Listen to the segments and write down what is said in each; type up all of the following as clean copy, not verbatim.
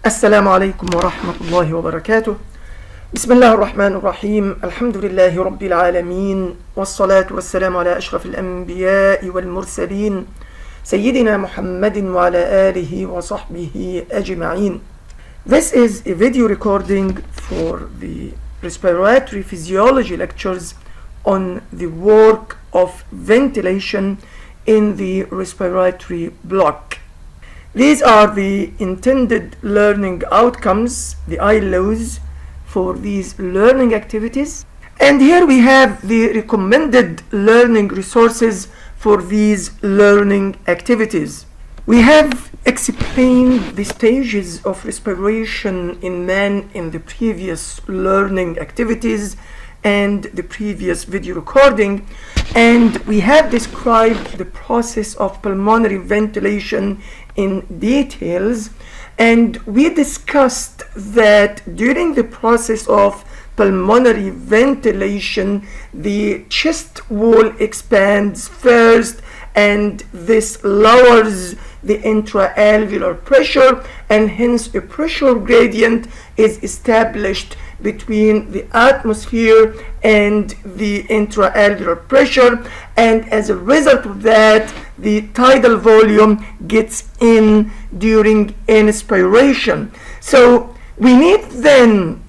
السلام عليكم ورحمة الله وبركاته. بسم الله الرحمن الرحيم. الحمد لله رب العالمين، والصلاة والسلام على أشرف الأنبياء والمرسلين سيدنا محمد وعلى آله وصحبه أجمعين. This is a video recording for the respiratory physiology lectures on the work of ventilation in the respiratory block. These are the intended learning outcomes, the ILOs, for these learning activities. And here we have the recommended learning resources for these learning activities. We have explained the stages of respiration in man in the previous learning activities and the previous video recording, and we have described the process of pulmonary ventilation in details, and we discussed that during the process of pulmonary ventilation the chest wall expands first, and this lowers the intra-alveolar pressure, and hence a pressure gradient is established between the atmosphere and the intra-alveolar pressure, and as a result of that the tidal volume gets in during inspiration. So we need then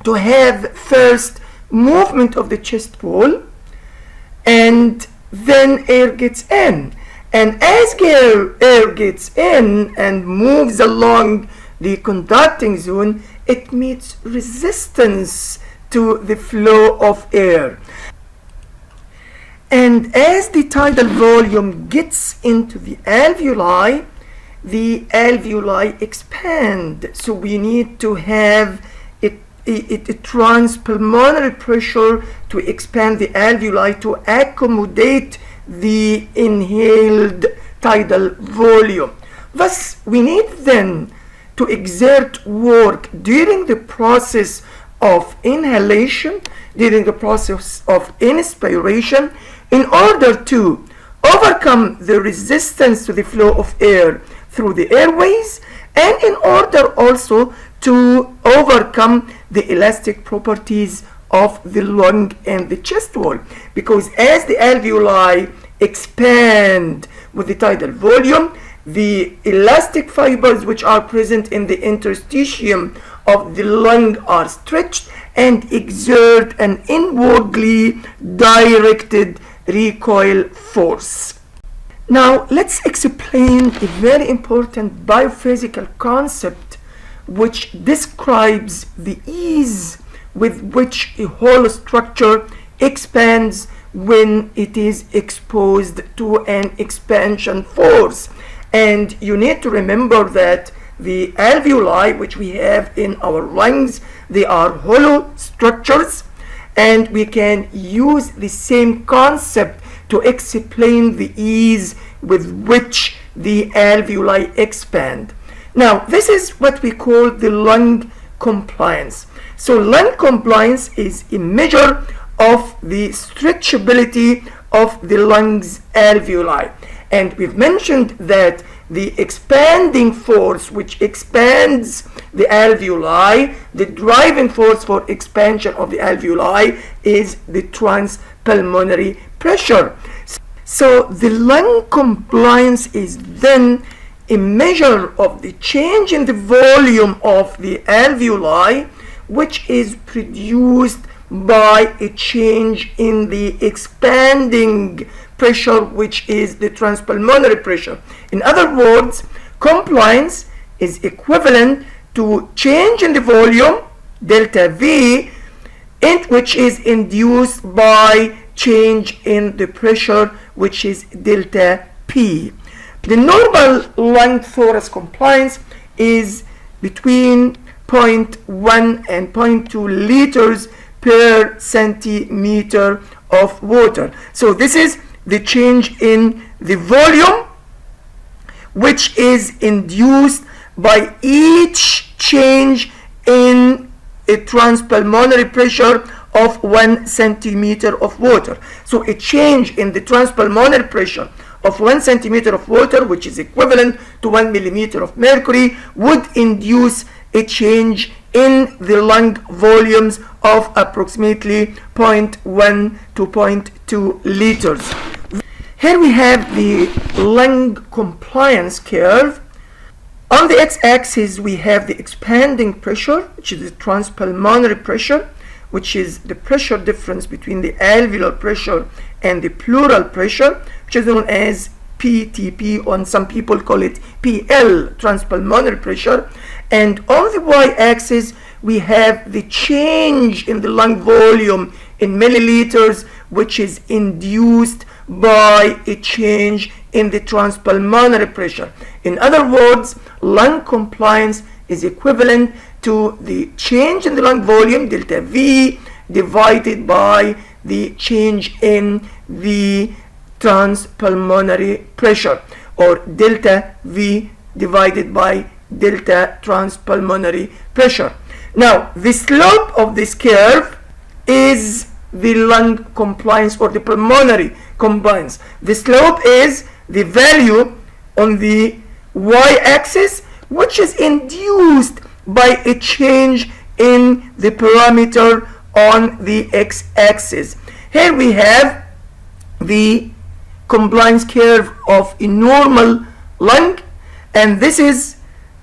to have first movement of the chest wall, and then air gets in, and as air gets in and moves along the conducting zone, it meets resistance to the flow of air. And as the tidal volume gets into the alveoli expand. So we need to have a transpulmonary pressure to expand the alveoli to accommodate the inhaled tidal volume. Thus, we need then to exert work during the process of inhalation, during the process of inspiration, in order to overcome the resistance to the flow of air through the airways, and in order also to overcome the elastic properties of the lung and the chest wall, because as the alveoli expand with the tidal volume, the elastic fibers which are present in the interstitium of the lung are stretched and exert an inwardly directed recoil force. Now let's explain a very important biophysical concept which describes the ease with which a whole structure expands when it is exposed to an expansion force. And you need to remember that the alveoli which we have in our lungs, they are hollow structures, and we can use the same concept to explain the ease with which the alveoli expand. Now this is what we call the lung compliance. So lung compliance is a measure of the stretchability of the lungs alveoli, and we've mentioned that the expanding force which expands the alveoli, the driving force for expansion of the alveoli, is the transpulmonary pressure. So the lung compliance is then a measure of the change in the volume of the alveoli, which is produced by a change in the expanding pressure, which is the transpulmonary pressure. In other words, compliance is equivalent to change in the volume, delta V, which is induced by change in the pressure, which is delta P. The normal lung thorax compliance is between 0.1 and 0.2 liters per centimeter of water. So this is the change in the volume, which is induced by each change in a transpulmonary pressure of 1 centimeter of water. So a change in the transpulmonary pressure of 1 centimeter of water, which is equivalent to 1 millimeter of mercury, would induce a change in the lung volumes of approximately 0.1 to 0.2 liters. Here we have the lung compliance curve. On the x-axis we have the expanding pressure, which is the transpulmonary pressure, which is the pressure difference between the alveolar pressure and the pleural pressure, which is known as PTP, or some people call it PL, transpulmonary pressure. And on the y-axis we have the change in the lung volume in milliliters, which is induced by a change in the transpulmonary pressure. In other words, lung compliance is equivalent to the change in the lung volume, delta V, divided by the change in the transpulmonary pressure, or delta V divided by delta transpulmonary pressure. Now, the slope of this curve is the lung compliance, or the pulmonary compliance. The slope is the value on the y-axis, which is induced by a change in the parameter on the x-axis. Here we have the compliance curve of a normal lung, and this is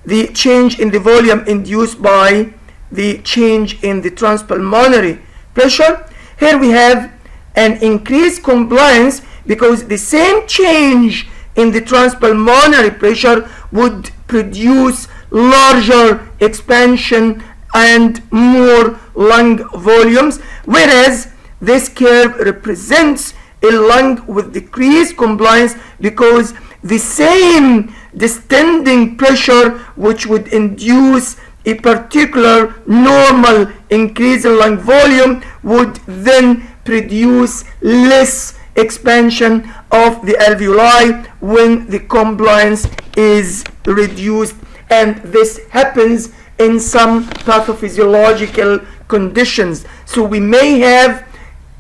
the change in the volume induced by the change in the transpulmonary pressure. Here we have an increased compliance because the same change in the transpulmonary pressure would produce larger expansion and more lung volumes, whereas this curve represents a lung with decreased compliance because the same descending pressure, which would induce a particular normal increase in lung volume, would then produce less expansion of the alveoli when the compliance is reduced. And this happens in some pathophysiological conditions. So we may have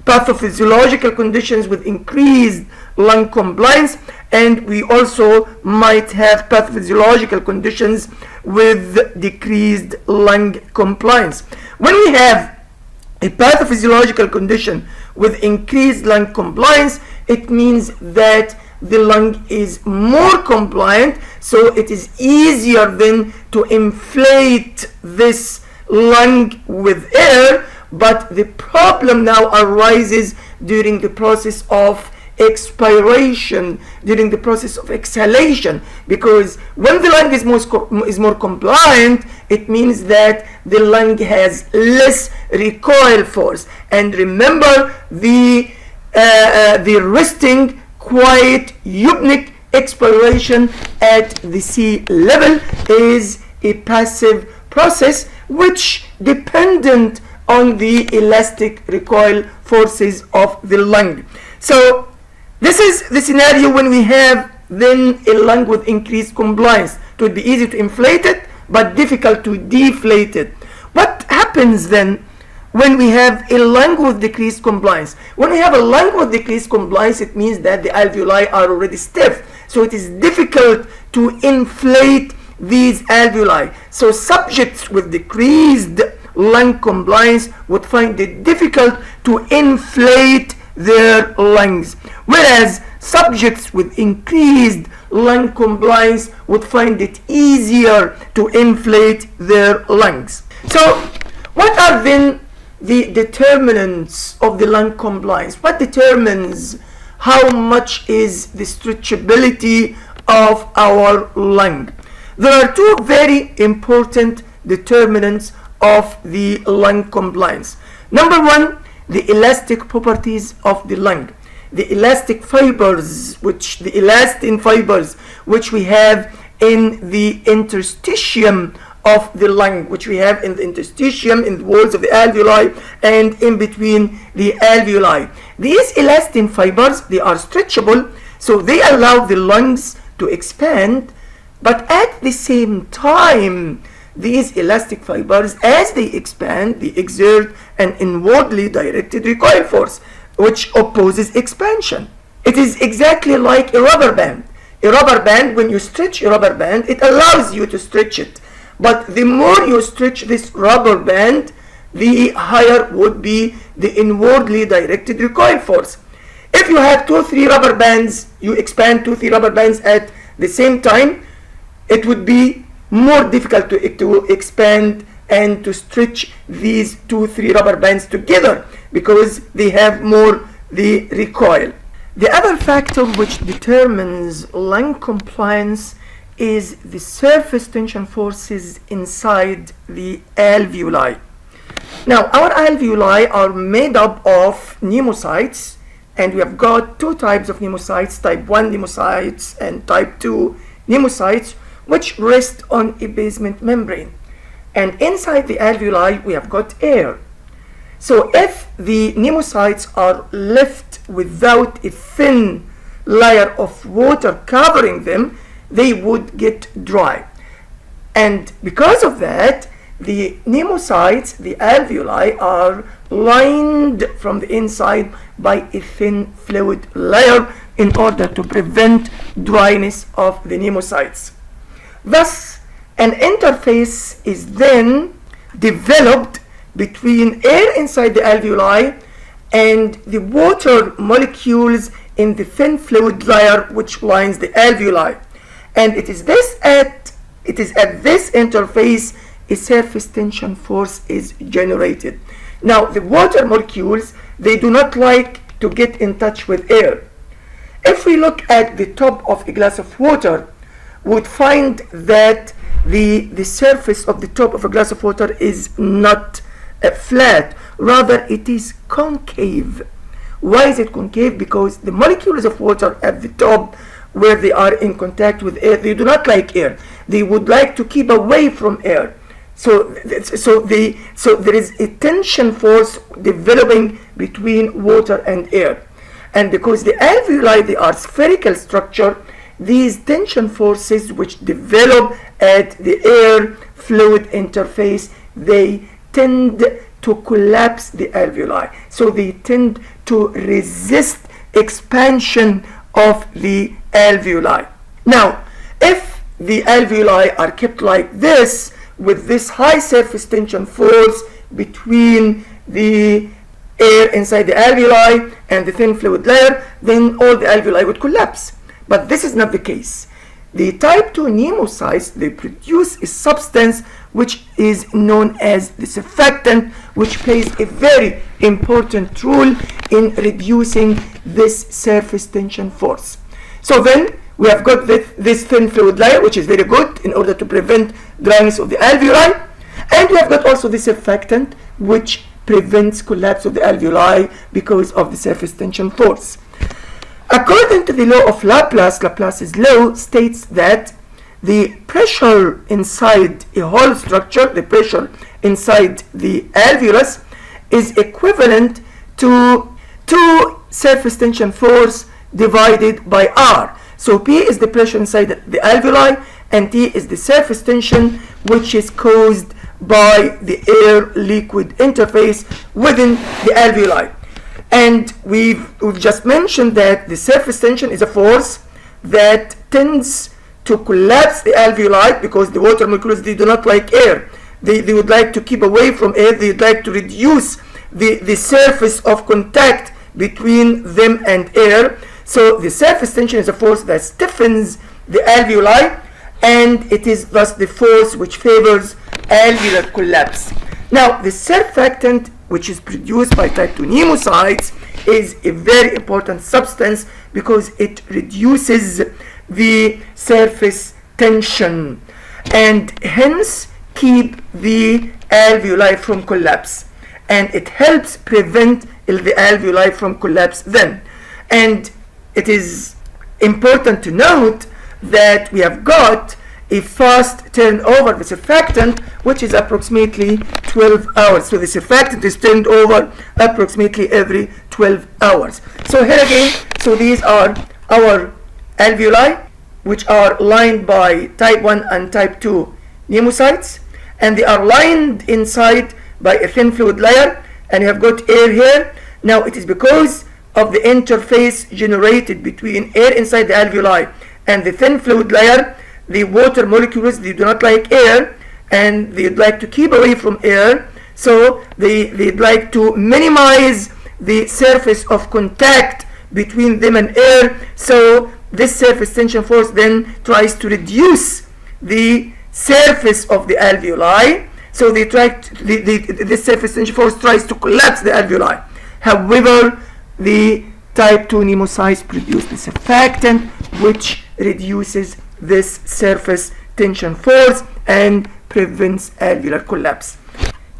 pathophysiological conditions with increased lung compliance, and we also might have pathophysiological conditions with decreased lung compliance. When we have a pathophysiological condition with increased lung compliance, it means that the lung is more compliant, so it is easier then to inflate this lung with air. But the problem now arises during the process of expiration, during the process of exhalation, because when the lung is more compliant, it means that the lung has less recoil force. And remember, the resting, quiet, eupneic expiration at the sea level is a passive process which dependent on the elastic recoil forces of the lung. So this is the scenario when we have then a lung with increased compliance. It would be easy to inflate it, but difficult to deflate it. What happens then when we have a lung with decreased compliance? When we have a lung with decreased compliance, it means that the alveoli are already stiff. So it is difficult to inflate these alveoli. So subjects with decreased lung compliance would find it difficult to inflate their lungs, whereas subjects with increased lung compliance would find it easier to inflate their lungs. So what are then the determinants of the lung compliance? What determines how much is the stretchability of our lung? There are two very important determinants of the lung compliance. Number one, the elastic properties of the lung. The elastic fibers, the elastin fibers, which we have in the interstitium of the lung, which we have in the interstitium, in the walls of the alveoli, and in between the alveoli. These elastin fibers, they are stretchable, so they allow the lungs to expand, but at the same time, these elastic fibers, as they expand, they exert an inwardly directed recoil force, which opposes expansion. It is exactly like a rubber band. A rubber band, when you stretch a rubber band, it allows you to stretch it. But the more you stretch this rubber band, the higher would be the inwardly directed recoil force. If you have 2-3 rubber bands, you expand 2-3 rubber bands at the same time, it would be more difficult to expand and to stretch these 2-3 rubber bands together because they have more the recoil. The other factor which determines lung compliance is the surface tension forces inside the alveoli. Now, our alveoli are made up of pneumocytes, and we have got two types of pneumocytes, type 1 pneumocytes and type 2 pneumocytes, which rest on a basement membrane. And inside the alveoli, we have got air. So if the pneumocytes are left without a thin layer of water covering them, they would get dry. And because of that, the pneumocytes, the alveoli, are lined from the inside by a thin fluid layer in order to prevent dryness of the pneumocytes. Thus, an interface is then developed between air inside the alveoli and the water molecules in the thin fluid layer which lines the alveoli. And it is at this interface a surface tension force is generated. Now, the water molecules, they do not like to get in touch with air. If we look at the top of a glass of water, we would find that the surface of the top of a glass of water is not flat, rather it is concave. Why is it concave? Because the molecules of water at the top, where they are in contact with air, they do not like air. They would like to keep away from air. So there is a tension force developing between water and air. And because the alveoli, they are spherical structure, these tension forces which develop at the air fluid interface, they tend to collapse the alveoli. So they tend to resist expansion of the alveoli. Now, if the alveoli are kept like this, with this high surface tension force between the air inside the alveoli and the thin fluid layer, then all the alveoli would collapse. But this is not the case. The type 2 pneumocytes, they produce a substance which is known as the surfactant, which plays a very important role in reducing this surface tension force. So then we have got this thin fluid layer, which is very good in order to prevent dryness of the alveoli, and we have got also the surfactant, which prevents collapse of the alveoli because of the surface tension force. According to the law of Laplace, Laplace's law states that the pressure inside a whole structure, the pressure inside the alveolus, is equivalent to 2 surface tension force divided by R. So P is the pressure inside the alveoli, and T is the surface tension which is caused by the air-liquid interface within the alveoli. And we've just mentioned that the surface tension is a force that tends to collapse the alveoli because the water molecules, they do not like air. They would like to keep away from air. They would like to reduce the surface of contact between them and air. So the surface tension is a force that stiffens the alveoli, and it is thus the force which favors alveolar collapse. Now, the surfactant, which is produced by type 2 pneumocytes, is a very important substance because it reduces the surface tension and hence keep the alveoli from collapse, and it helps prevent the alveoli from collapse then. And it is important to note that we have got a fast turnover of the surfactant, which is approximately 12 hours. So the surfactant is turned over approximately every 12 hours. So here again, so these are our alveoli, which are lined by type 1 and type 2 pneumocytes, and they are lined inside by a thin fluid layer, and you have got air here. Now it is because of the interface generated between air inside the alveoli and the thin fluid layer, the water molecules, they do not like air, and they'd like to keep away from air, so they'd like to minimize the surface of contact between them and air. So this surface tension force then tries to reduce the surface of the alveoli. So this surface tension force tries to collapse the alveoli. However, the type 2 pneumocytes produce the surfactant, which reduces this surface tension force and prevents alveolar collapse.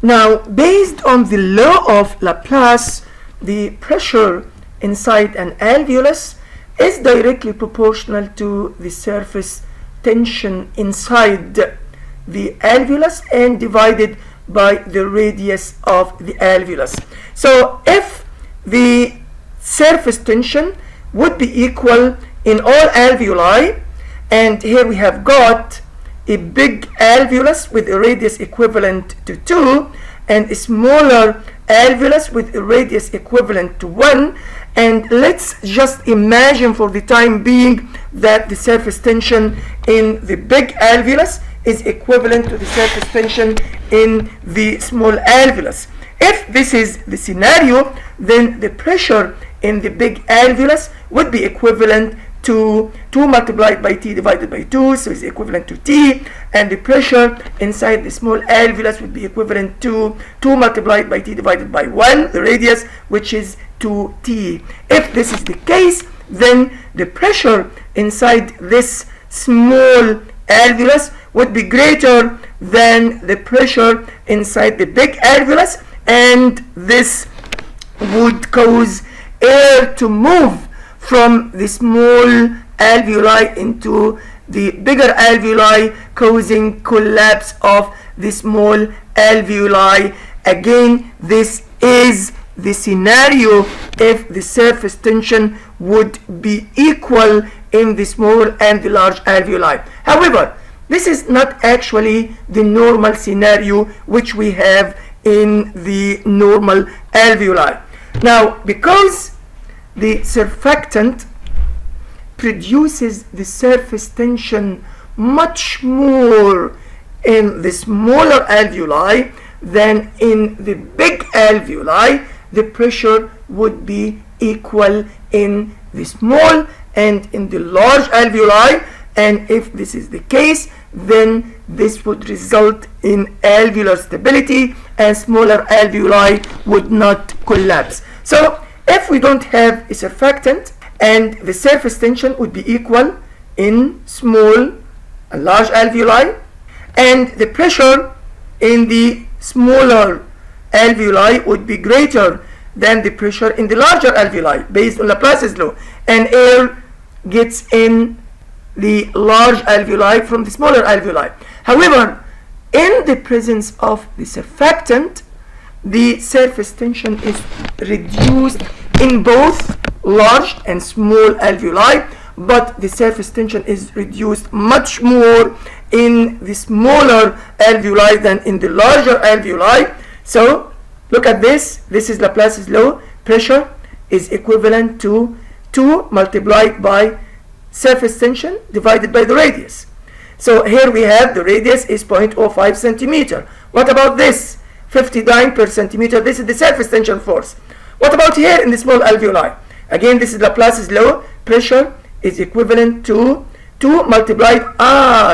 Now, based on the law of Laplace, the pressure inside an alveolus is directly proportional to the surface tension inside the alveolus and divided by the radius of the alveolus. So if the surface tension would be equal in all alveoli, and here we have got a big alveolus with a radius equivalent to 2 and a smaller alveolus with a radius equivalent to 1, and let's just imagine for the time being that the surface tension in the big alveolus is equivalent to the surface tension in the small alveolus. If this is the scenario, then the pressure in the big alveolus would be equivalent to 2 multiplied by T divided by 2, so it's equivalent to T, and the pressure inside the small alveolus would be equivalent to 2 multiplied by T divided by 1, the radius, which is 2T. If this is the case, then the pressure inside this small alveolus would be greater than the pressure inside the big alveolus, and this would cause air to move from the small alveoli into the bigger alveoli, causing collapse of the small alveoli. Again, this is the scenario if the surface tension would be equal in the small and the large alveoli. However, this is not actually the normal scenario which we have in the normal alveoli. Now, because the surfactant produces the surface tension much more in the smaller alveoli than in the big alveoli, the pressure would be equal in the small and in the large alveoli, and if this is the case, then this would result in alveolar stability and smaller alveoli would not collapse. So if we don't have a surfactant and the surface tension would be equal in small and large alveoli, and the pressure in the smaller alveoli would be greater than the pressure in the larger alveoli based on Laplace's law, and air gets in the large alveoli from the smaller alveoli. However, in the presence of the surfactant, the surface tension is reduced in both large and small alveoli, but the surface tension is reduced much more in the smaller alveoli than in the larger alveoli. So look at this. This is Laplace's law. Pressure is equivalent to 2 multiplied by surface tension divided by the radius. So here we have the radius is 0.05 centimeter. What about this? 50 dyne per centimeter. This is the surface tension force. What about here in the small alveoli? Again, this is Laplace's law. Pressure is equivalent to 2 multiplied,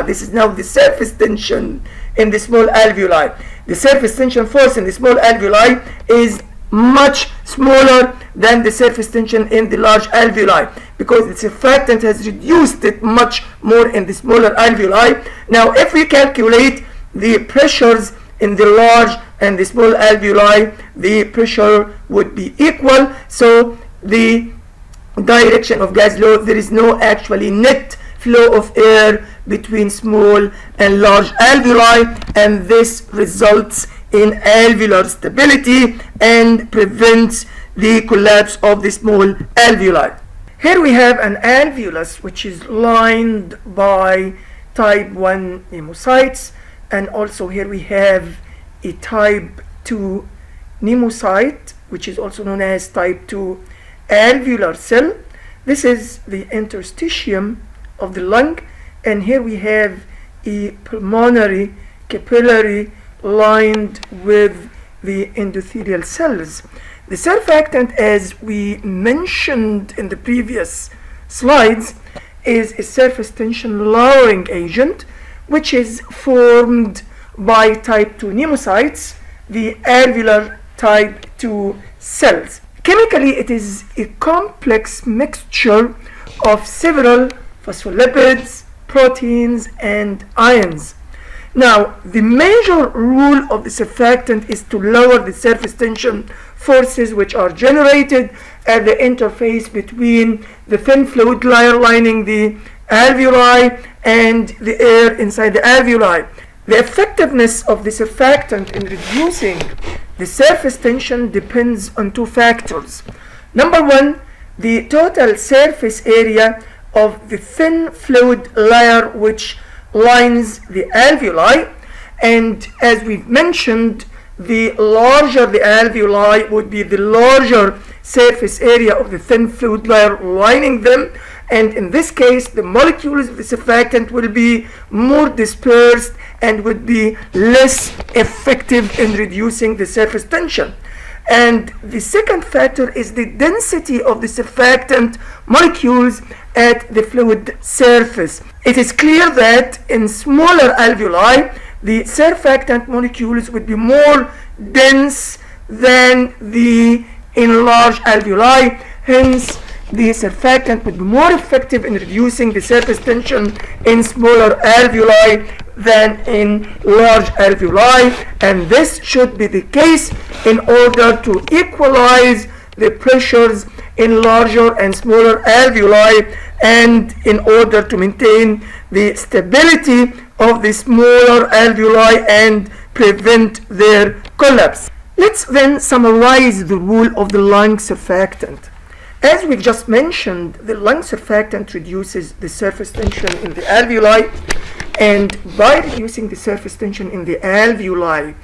this is now the surface tension in the small alveoli. The surface tension force in the small alveoli is much smaller than the surface tension in the large alveoli because the surfactant has reduced it much more in the smaller alveoli. Now, if we calculate the pressures in the large and the small alveoli, the pressure would be equal. So the direction of Gauss' law, there is no actually net flow of air between small and large alveoli, and this results in alveolar stability and prevents the collapse of the small alveoli. Here we have an alveolus which is lined by type 1 pneumocytes, and also here we have a type 2 pneumocyte which is also known as type 2 alveolar cell. This is the interstitium of the lung, and here we have a pulmonary capillary lined with the endothelial cells. The surfactant, as we mentioned in the previous slides, is a surface tension lowering agent, which is formed by type 2 pneumocytes, the alveolar type 2 cells. Chemically, it is a complex mixture of several phospholipids, proteins, and ions. Now, the major rule of the surfactant is to lower the surface tension forces which are generated at the interface between the thin fluid layer lining the alveoli and the air inside the alveoli. The effectiveness of the surfactant in reducing the surface tension depends on two factors. Number one, the total surface area of the thin fluid layer which lines the alveoli, and as we've mentioned, the larger the alveoli would be the larger surface area of the thin fluid layer lining them, and in this case the molecules of the surfactant will be more dispersed and would be less effective in reducing the surface tension. And the second factor is the density of the surfactant molecules at the fluid surface. It is clear that in smaller alveoli, the surfactant molecules would be more dense than the enlarged alveoli. Hence, the surfactant would be more effective in reducing the surface tension in smaller alveoli than in large alveoli, and this should be the case in order to equalize the pressures in larger and smaller alveoli, and in order to maintain the stability of the smaller alveoli and prevent their collapse. Let's then summarize the role of the lung surfactant. As we've just mentioned, the lung surfactant reduces the surface tension in the alveoli, and by reducing the surface tension in the alveoli,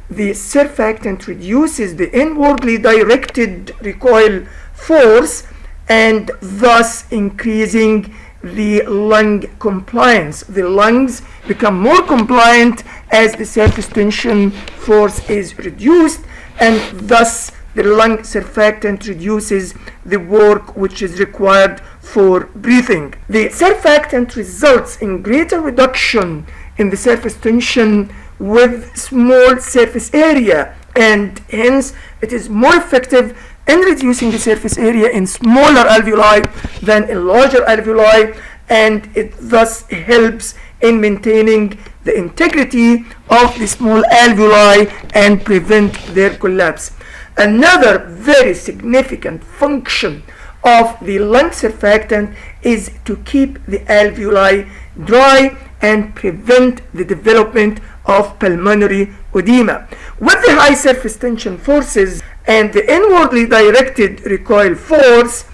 the surfactant reduces the inwardly directed recoil force and thus increasing the lung compliance. The lungs become more compliant as the surface tension force is reduced, and thus the lung surfactant reduces the work which is required for breathing. The surfactant results in greater reduction in the surface tension with small surface area, and hence it is more effective in reducing the surface area in smaller alveoli than in larger alveoli, and it thus helps in maintaining the integrity of the small alveoli and prevent their collapse. Another very significant function of the lung surfactant is to keep the alveoli dry and prevent the development of pulmonary edema. With the high surface tension forces and the inwardly directed recoil force,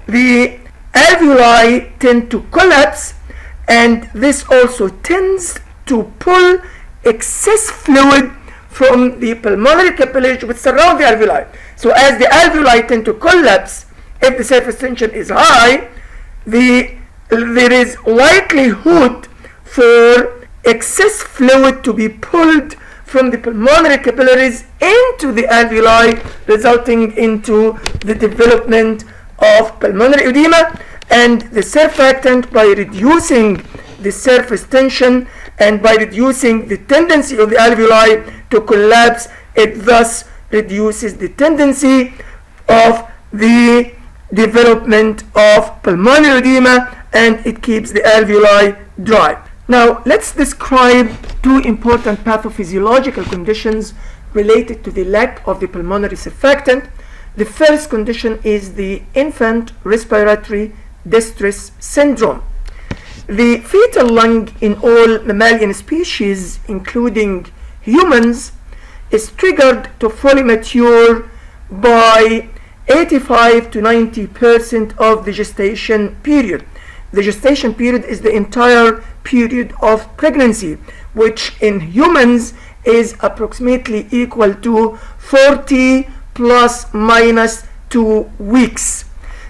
the alveoli tend to collapse, and this also tends to pull excess fluid from the pulmonary capillaries which surround the alveoli. So as the alveoli tend to collapse, if the surface tension is high, there is likelihood for excess fluid to be pulled from the pulmonary capillaries into the alveoli, resulting into the development of pulmonary edema. And the surfactant, by reducing the surface tension and by reducing the tendency of the alveoli to collapse, it thus reduces the tendency of the development of pulmonary edema, and it keeps the alveoli dry. Now let's describe two important pathophysiological conditions related to the lack of the pulmonary surfactant. The first condition is the infant respiratory distress syndrome. The fetal lung in all mammalian species, including humans, is triggered to fully mature by 85 to 90% of the gestation period. The gestation period is the entire period of pregnancy, which in humans is approximately equal to 40 plus minus 2 weeks.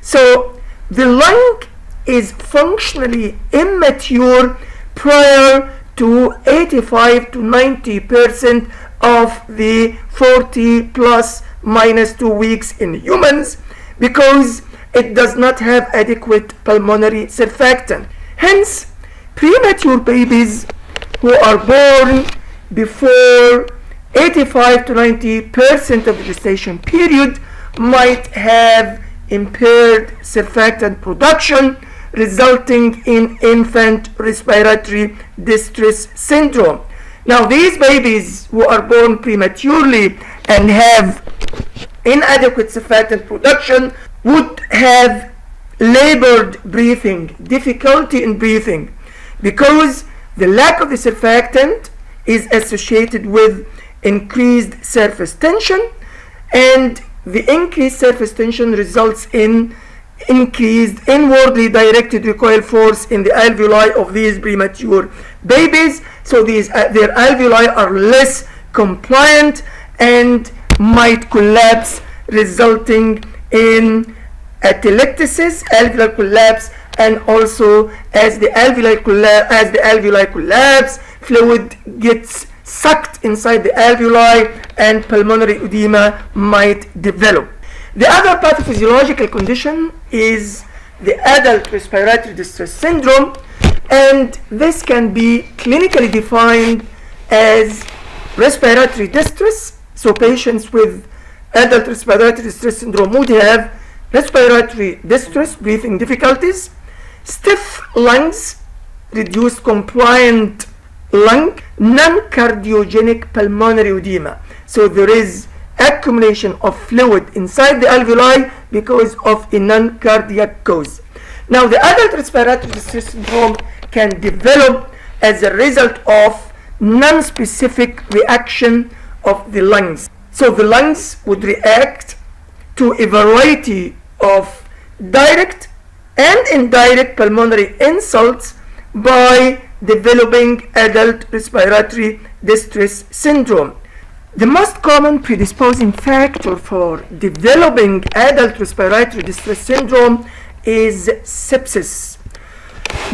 So the lung is functionally immature prior to 85 to 90% of the 40 plus minus 2 weeks in humans, because it does not have adequate pulmonary surfactant. Hence, premature babies who are born before 85 to 90% of the gestation period might have impaired surfactant production, resulting in infant respiratory distress syndrome. Now, these babies who are born prematurely and have inadequate surfactant production would have labored breathing, difficulty in breathing, because the lack of the surfactant is associated with increased surface tension, and the increased surface tension results in increased inwardly directed recoil force in the alveoli of these premature babies. So their alveoli are less compliant and might collapse, resulting in atelectasis, alveolar collapse, and also as the alveoli collapse, fluid gets sucked inside the alveoli and pulmonary edema might develop. The other pathophysiological condition is the adult respiratory distress syndrome, and this can be clinically defined as respiratory distress. So patients with adult respiratory distress syndrome would have respiratory distress, breathing difficulties, stiff lungs, reduced compliant lung, non-cardiogenic pulmonary edema. So there is accumulation of fluid inside the alveoli because of a non-cardiac cause. Now, the adult respiratory distress syndrome can develop as a result of non-specific reaction of the lungs. So the lungs would react to a variety of direct and indirect pulmonary insults by developing adult respiratory distress syndrome. The most common predisposing factor for developing adult respiratory distress syndrome is sepsis.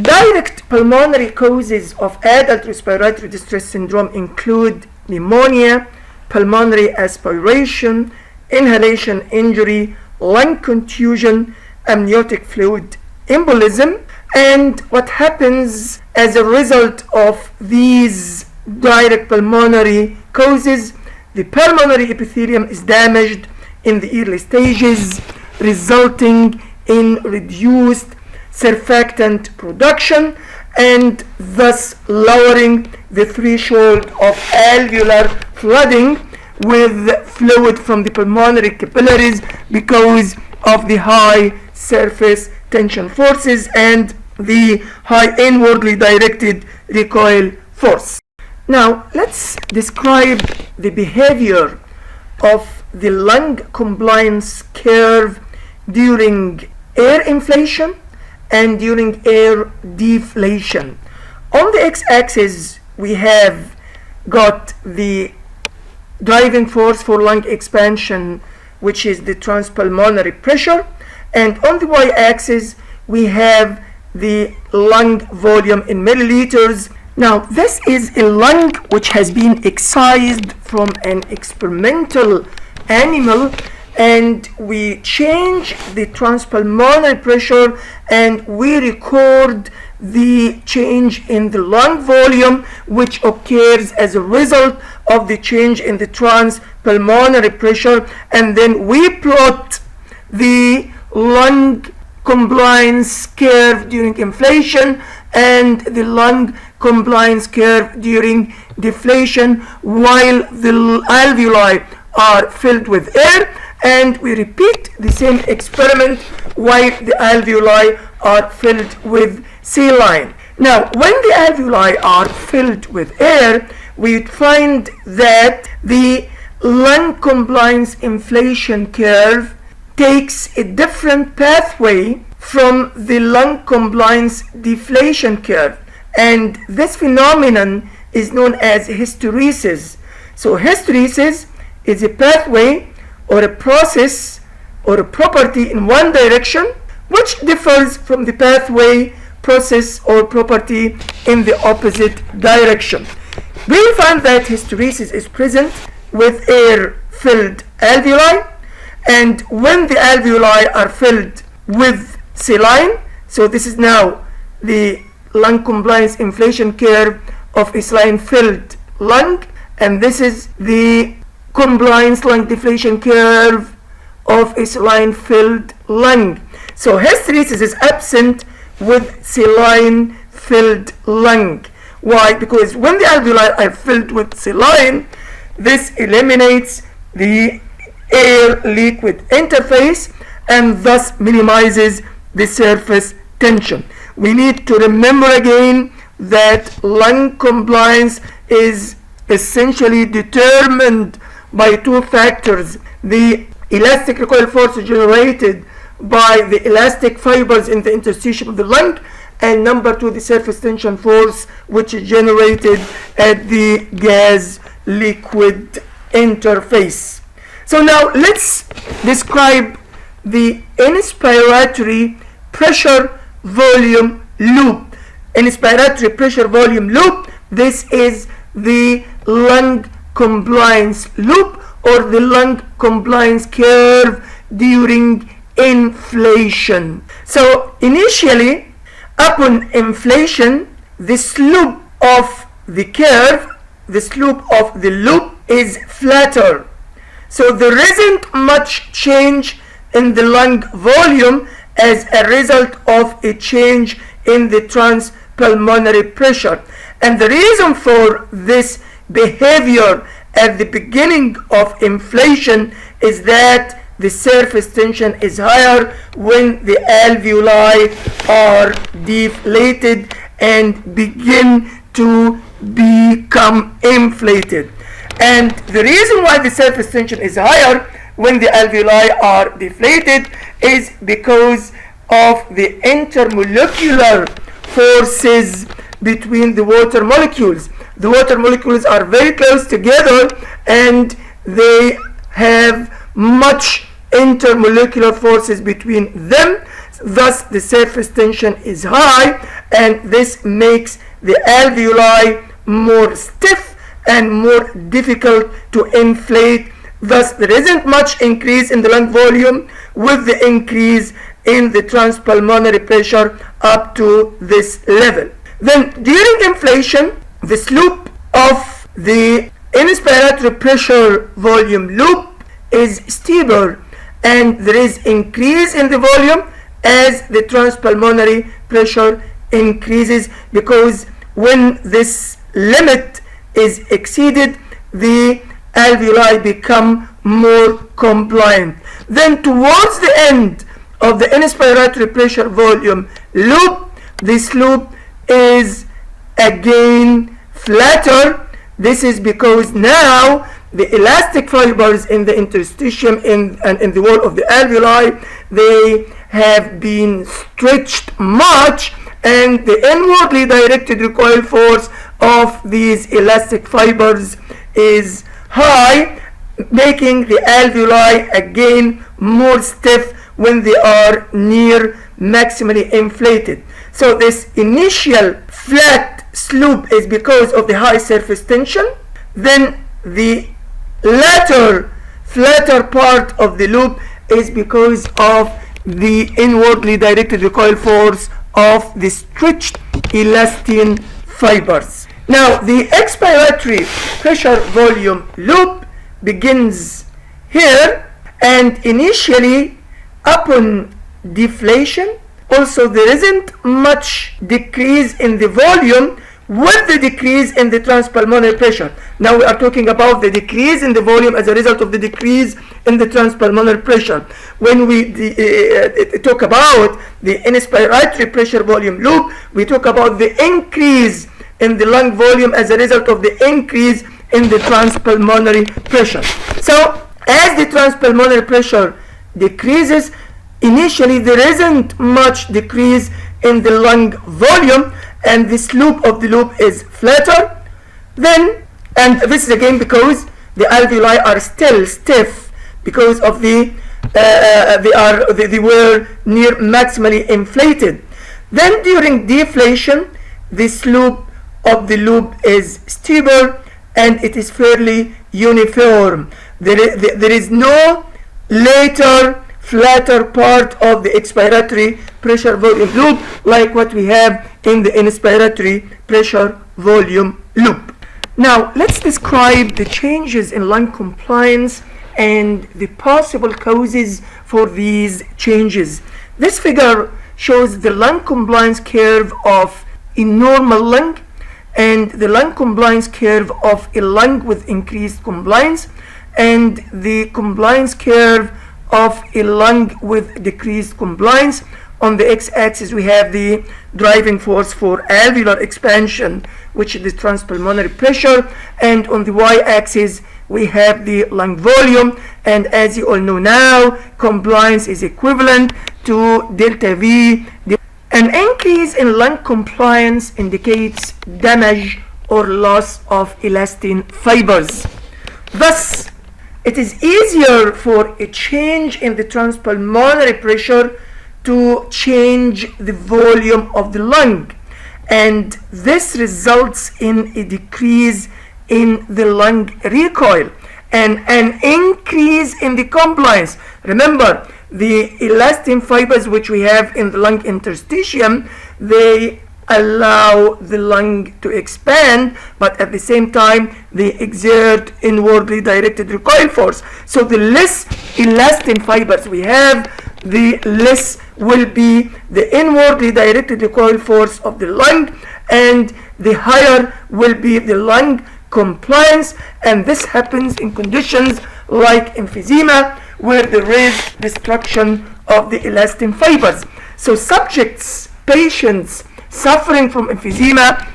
Direct pulmonary causes of adult respiratory distress syndrome include pneumonia, pulmonary aspiration, inhalation injury, lung contusion, amniotic fluid embolism. And what happens as a result of these direct pulmonary causes, the pulmonary epithelium is damaged in the early stages, resulting in reduced surfactant production and thus lowering the threshold of alveolar flooding with fluid from the pulmonary capillaries because of the high surface tension forces and the high inwardly directed recoil force. Now, let's describe the behavior of the lung compliance curve during air inflation and during air deflation. On the x-axis, we have got the driving force for lung expansion, which is the transpulmonary pressure, and on the y-axis, we have the lung volume in milliliters. Now, this is a lung which has been excised from an experimental animal, and we change the transpulmonary pressure and we record the change in the lung volume, which occurs as a result of the change in the transpulmonary pressure, and then we plot the lung compliance curve during inflation and the lung compliance curve during deflation while the alveoli are filled with air, and we repeat the same experiment while the alveoli are filled with saline. Now, when the alveoli are filled with air, we find that the lung compliance inflation curve takes a different pathway from the lung compliance deflation curve, and this phenomenon is known as hysteresis. So hysteresis is a pathway or a process or a property in one direction which differs from the pathway, process, or property in the opposite direction. We will find that hysteresis is present with air-filled alveoli, and when the alveoli are filled with saline, so this is now the lung compliance inflation curve of a saline-filled lung, and this is the compliance lung deflation curve of a saline-filled lung. So hysteresis is absent with saline-filled lung. Why? Because when the alveoli are filled with saline, this eliminates the air-liquid interface and thus minimizes the surface tension. We need to remember again that lung compliance is essentially determined by two factors: the elastic recoil force generated by the elastic fibers in the interstitium of the lung, and number two, the surface tension force, which is generated at the gas-liquid interface. So now let's describe the inspiratory pressure volume loop. Inspiratory pressure volume loop, this is the lung compliance loop or the lung compliance curve during inflation. So initially, upon inflation, the slope of the curve, the slope of the loop is flatter. So there isn't much change in the lung volume as a result of a change in the transpulmonary pressure. And the reason for this behavior at the beginning of inflation is that the surface tension is higher when the alveoli are deflated and begin to become inflated. And the reason why the surface tension is higher when the alveoli are deflated is because of the intermolecular forces between the water molecules. The water molecules are very close together and they have much intermolecular forces between them, thus the surface tension is high, and this makes the alveoli more stiff and more difficult to inflate. Thus there isn't much increase in the lung volume with the increase in the transpulmonary pressure up to this level. Then during inflation, the slope of the inspiratory pressure volume loop is steeper, and there is increase in the volume as the transpulmonary pressure increases, because when this limit is exceeded, the alveoli become more compliant. Then towards the end of the inspiratory pressure volume loop, the slope is again flatter. This is because now the elastic fibers in the interstitium and in the wall of the alveoli, they have been stretched much, and the inwardly directed recoil force of these elastic fibers is high, making the alveoli again more stiff when they are near maximally inflated. So this initial flat slope is because of the high surface tension. Then the latter flatter part of the loop is because of the inwardly directed recoil force of the stretched elastin fibers. Now the expiratory pressure volume loop begins here, and initially upon deflation also there isn't much decrease in the volume with the decrease in the transpulmonary pressure. Now we are talking about the decrease in the volume as a result of the decrease in the transpulmonary pressure. When we talk about the inspiratory pressure volume loop, we talk about the increase in the lung volume as a result of the increase in the transpulmonary pressure. So as the transpulmonary pressure decreases, initially there isn't much decrease in the lung volume, and the slope of the loop is flatter. Then, and this is again because the alveoli are still stiff because of the they were near maximally inflated. Then during deflation, the slope of the loop is steeper and it is fairly uniform. There is no later flatter part of the expiratory pressure volume loop like what we have in the inspiratory pressure volume loop. Now let's describe the changes in lung compliance and the possible causes for these changes. This figure shows the lung compliance curve of a normal lung and the lung compliance curve of a lung with increased compliance and the compliance curve of a lung with decreased compliance. On the x-axis we have the driving force for alveolar expansion, which is the transpulmonary pressure, and on the y-axis we have the lung volume. And as you all know now, compliance is equivalent to delta V. An increase in lung compliance indicates damage or loss of elastin fibers. Thus, it is easier for a change in the transpulmonary pressure to change the volume of the lung, and this results in a decrease in the lung recoil and an increase in the compliance. Remember, the elastin fibers which we have in the lung interstitium, they allow the lung to expand, but at the same time they exert inwardly directed recoil force. So the less elastin fibers we have, the less will be the inwardly directed recoil force of the lung, and the higher will be the lung compliance. And this happens in conditions like emphysema, where there is destruction of the elastin fibers. So subjects, patients suffering from emphysema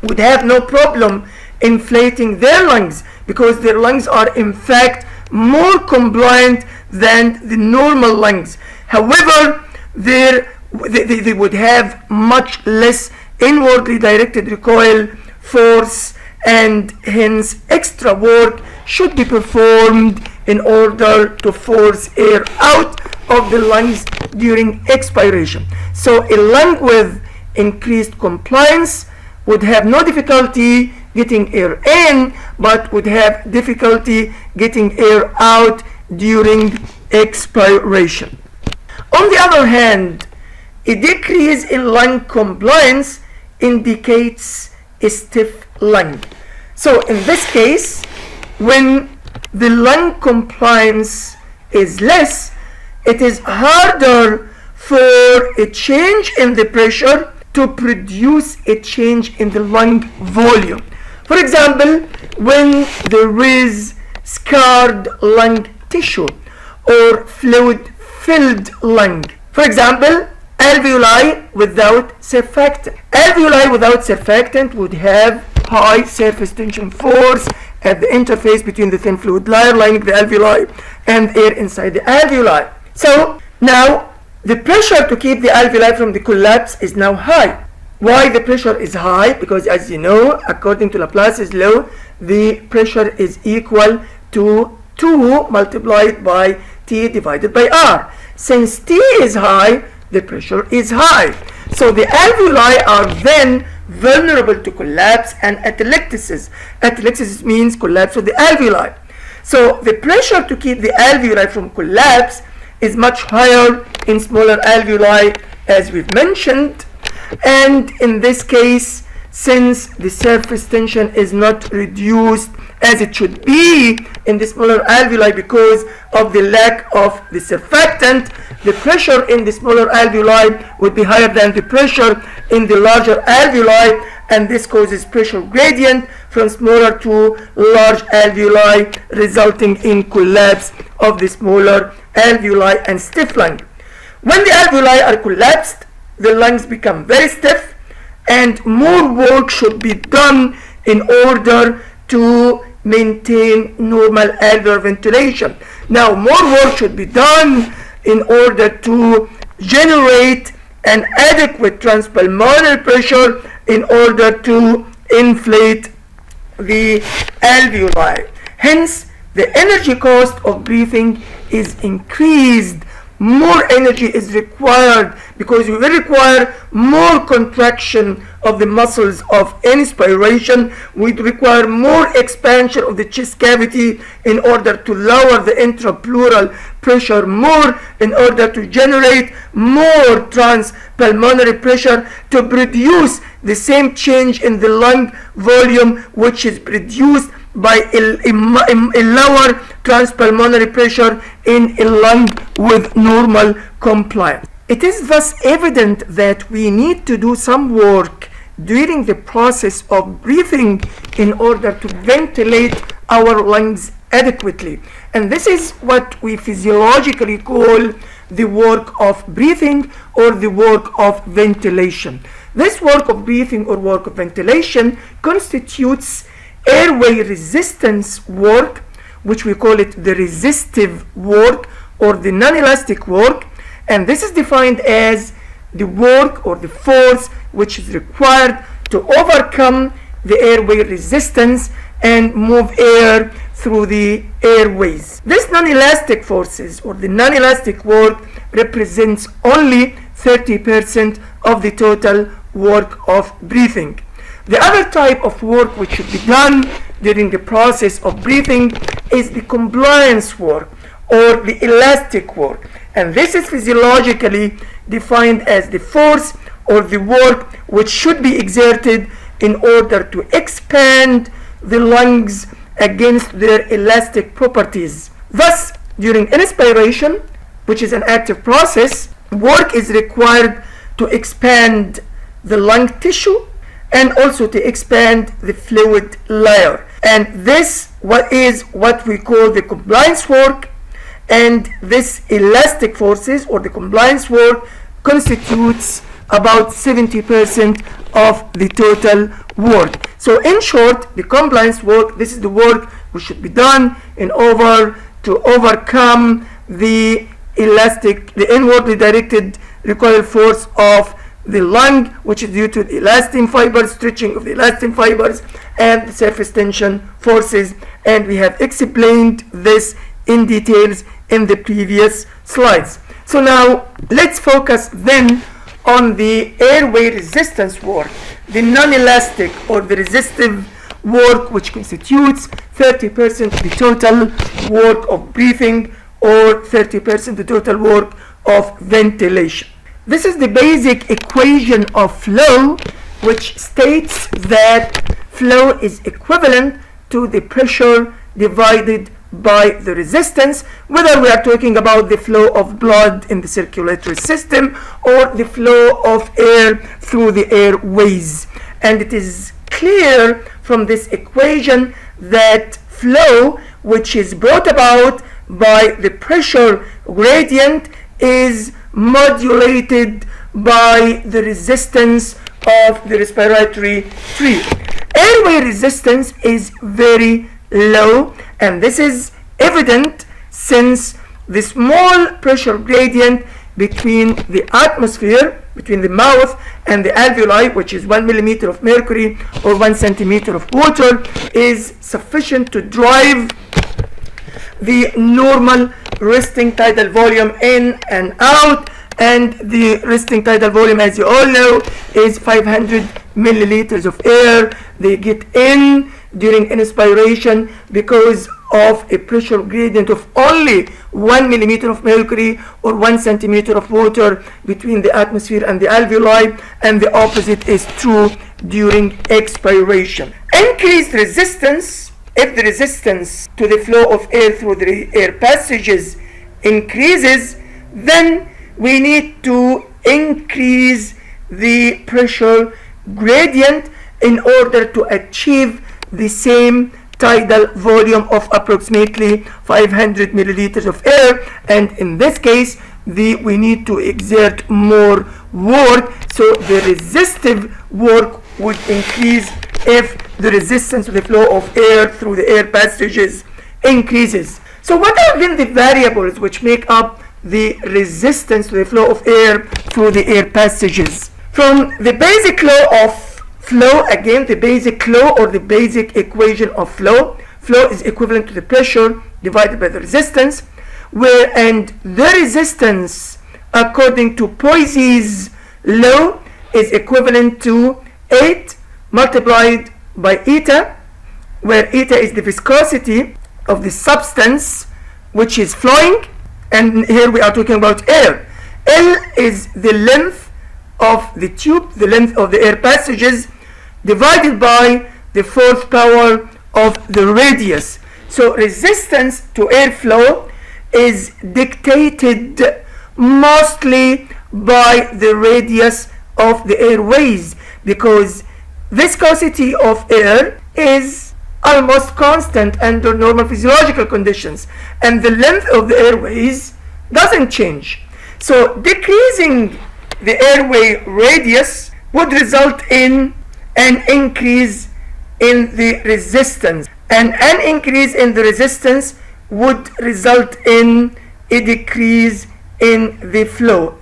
would have no problem inflating their lungs, because their lungs are in fact more compliant than the normal lungs. However, they would have much less inwardly directed recoil force, and hence extra work should be performed in order to force air out of the lungs during expiration. So a lung with increased compliance would have no difficulty getting air in, but would have difficulty getting air out during expiration. On the other hand, a decrease in lung compliance indicates a stiff lung. So in this case, when the lung compliance is less, it is harder for a change in the pressure to produce a change in the lung volume. For example, when there is scarred lung tissue or fluid-filled lung. For example, alveoli without surfactant. Alveoli without surfactant would have high surface tension force at the interface between the thin fluid layer lining the alveoli and air inside the alveoli. So now the pressure to keep the alveoli from the collapse is now high. Why the pressure is high? Because as you know, according to Laplace's law, the pressure is equal to 2 multiplied by T divided by R. Since T is high, the pressure is high. So the alveoli are then vulnerable to collapse and atelectasis. Atelectasis means collapse of the alveoli. So the pressure to keep the alveoli from collapse is much higher in smaller alveoli, as we've mentioned. And in this case, since the surface tension is not reduced as it should be in the smaller alveoli because of the lack of the surfactant, the pressure in the smaller alveoli would be higher than the pressure in the larger alveoli, and this causes pressure gradient from smaller to large alveoli, resulting in collapse of the smaller alveoli and stiff lung. When the alveoli are collapsed, the lungs become very stiff, and more work should be done in order to maintain normal alveolar ventilation. Now, more work should be done in order to generate an adequate transpulmonary pressure in order to inflate the alveoli. Hence, the energy cost of breathing is increased. More energy is required because you will require more contraction of the muscles of inspiration. We require more expansion of the chest cavity in order to lower the intrapleural pressure more, in order to generate more transpulmonary pressure to produce the same change in the lung volume which is produced by a lower transpulmonary pressure in a lung with normal compliance. It is thus evident that we need to do some work during the process of breathing in order to ventilate our lungs adequately. And this is what we physiologically call the work of breathing or the work of ventilation. This work of breathing or work of ventilation constitutes airway resistance work, which we call it the resistive work or the non-elastic work, and this is defined as the work or the force which is required to overcome the airway resistance and move air through the airways. This non-elastic forces or the non-elastic work represents only 30% of the total work of breathing. The other type of work which should be done during the process of breathing is the compliance work or the elastic work, and this is physiologically defined as the force or the work which should be exerted in order to expand the lungs against their elastic properties. Thus, during inspiration, which is an active process, work is required to expand the lung tissue and also to expand the fluid layer. And this is what we call the compliance work, and this elastic forces or the compliance work constitutes about 70% of the total work. So in short, the compliance work, this is the work which should be done in order to overcome the inwardly directed recoil force of the lung, which is due to the elastin fibers, stretching of the elastin fibers, and the surface tension forces. And we have explained this in details in the previous slides. So now let's focus then on the airway resistance work, the non-elastic or the resistive work, which constitutes 30% of the total work of breathing or 30% of the total work of ventilation. This is the basic equation of flow, which states that flow is equivalent to the pressure divided by the resistance, whether we are talking about the flow of blood in the circulatory system or the flow of air through the airways. And it is clear from this equation that flow, which is brought about by the pressure gradient, is modulated by the resistance of the respiratory tree. Airway resistance is very low, and this is evident since the small pressure gradient between the atmosphere, between the mouth and the alveoli, which is 1 millimeter of mercury or 1 centimeter of water, is sufficient to drive the normal resting tidal volume in and out. And the resting tidal volume, as you all know, is 500 milliliters of air. They get in during inspiration because of a pressure gradient of only 1 millimeter of mercury or 1 centimeter of water between the atmosphere and the alveoli, and the opposite is true during expiration. Increased resistance, if the resistance to the flow of air through the air passages increases, then we need to increase the pressure gradient in order to achieve the same tidal volume of approximately 500 milliliters of air. And in this case, we need to exert more work, so the resistive work would increase if the resistance to the flow of air through the air passages increases. So what are then the variables which make up the resistance to the flow of air through the air passages? From the basic law of flow, again the basic law or the basic equation of flow flow is equivalent to the pressure divided by the resistance, and the resistance according to Poiseuille's law is equivalent to 8 multiplied by eta, where eta is the viscosity of the substance which is flowing, and here we are talking about air. L is the length of the tube, the length of the air passages, divided by the fourth power of the radius. So resistance to airflow is dictated mostly by the radius of the airways, because viscosity of air is almost constant under normal physiological conditions, and the length of the airways doesn't change. So decreasing the airway radius would result in an increase in the resistance, and an increase in the resistance would result in a decrease in the flow.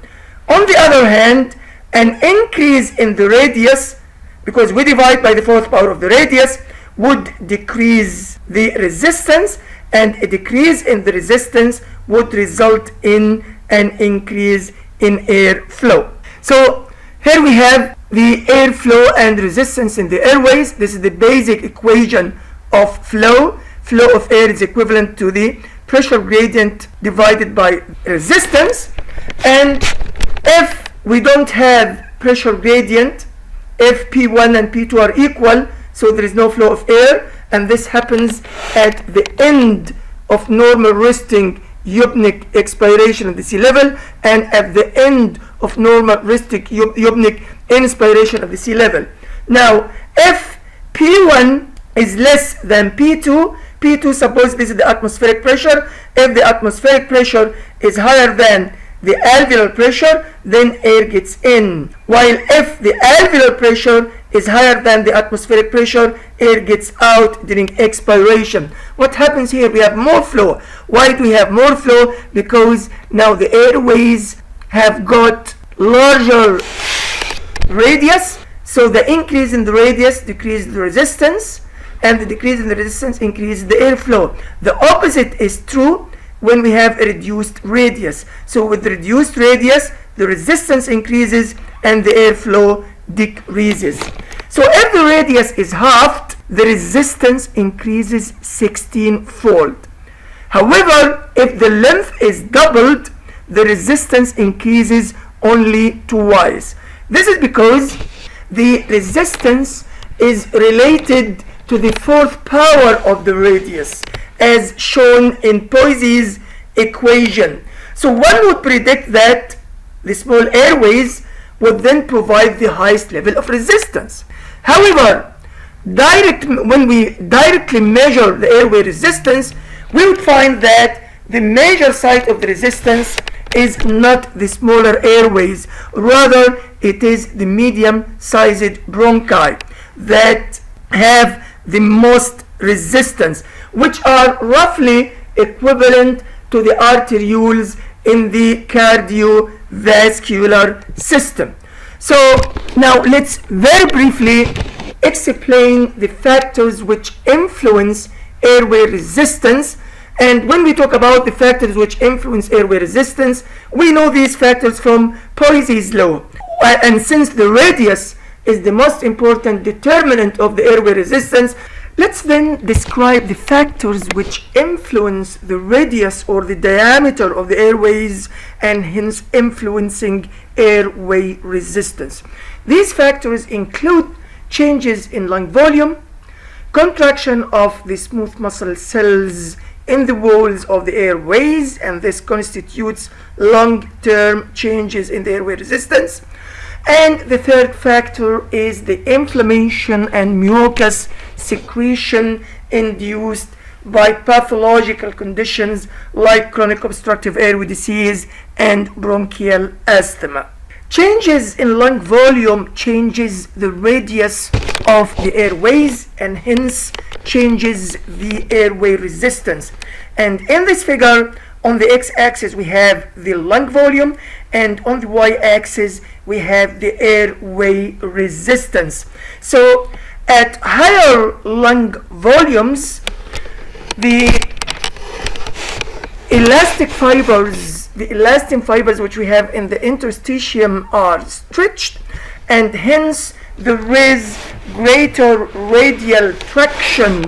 On the other hand, an increase in the radius, because we divide by the fourth power of the radius, would decrease the resistance, and a decrease in the resistance would result in an increase in air flow. So here we have the airflow and resistance in the airways. This is the basic equation of flow. Flow of air is equivalent to the pressure gradient divided by resistance, and if we don't have pressure gradient, if P1 and P2 are equal, so there is no flow of air, and this happens at the end of normal resting Yupnik expiration at the sea level, and at the end of normal resting Yupnik inspiration at the sea level. Now, if P1 is less than P2, suppose this is the atmospheric pressure. If the atmospheric pressure is higher than the alveolar pressure, then air gets in. While if the alveolar pressure is higher than the atmospheric pressure, air gets out during expiration. What happens here? We have more flow. Why do we have more flow? Because now the airways have got larger radius, so the increase in the radius decreases the resistance, and the decrease in the resistance increases the airflow. The opposite is true when we have a reduced radius. So with the reduced radius, the resistance increases and the airflow decreases. So if the radius is halved, the resistance increases 16-fold. However, if the length is doubled, the resistance increases only twice. This is because the resistance is related to the fourth power of the radius, as shown in Poiseuille's equation. So one would predict that the small airways would then provide the highest level of resistance. However, when we directly measure the airway resistance, we would find that the major site of the resistance is not the smaller airways, rather it is the medium-sized bronchi that have the most resistance, which are roughly equivalent to the arterioles in the cardiovascular system. So now let's very briefly explain the factors which influence airway resistance. And when we talk about the factors which influence airway resistance, we know these factors from Poiseuille's law. And since the radius is the most important determinant of the airway resistance, let's then describe the factors which influence the radius or the diameter of the airways, and hence influencing airway resistance. These factors include changes in lung volume, contraction of the smooth muscle cells in the walls of the airways, and this constitutes long-term changes in the airway resistance. And the third factor is the inflammation and mucus secretion induced by pathological conditions like chronic obstructive airway disease and bronchial asthma. Changes in lung volume changes the radius of the airways, and hence changes the airway resistance. And in this figure, on the x-axis we have the lung volume, and on the y-axis we have the airway resistance. So at higher lung volumes, the elastic fibers, the elastin fibers which we have in the interstitium are stretched, and hence there is greater radial traction.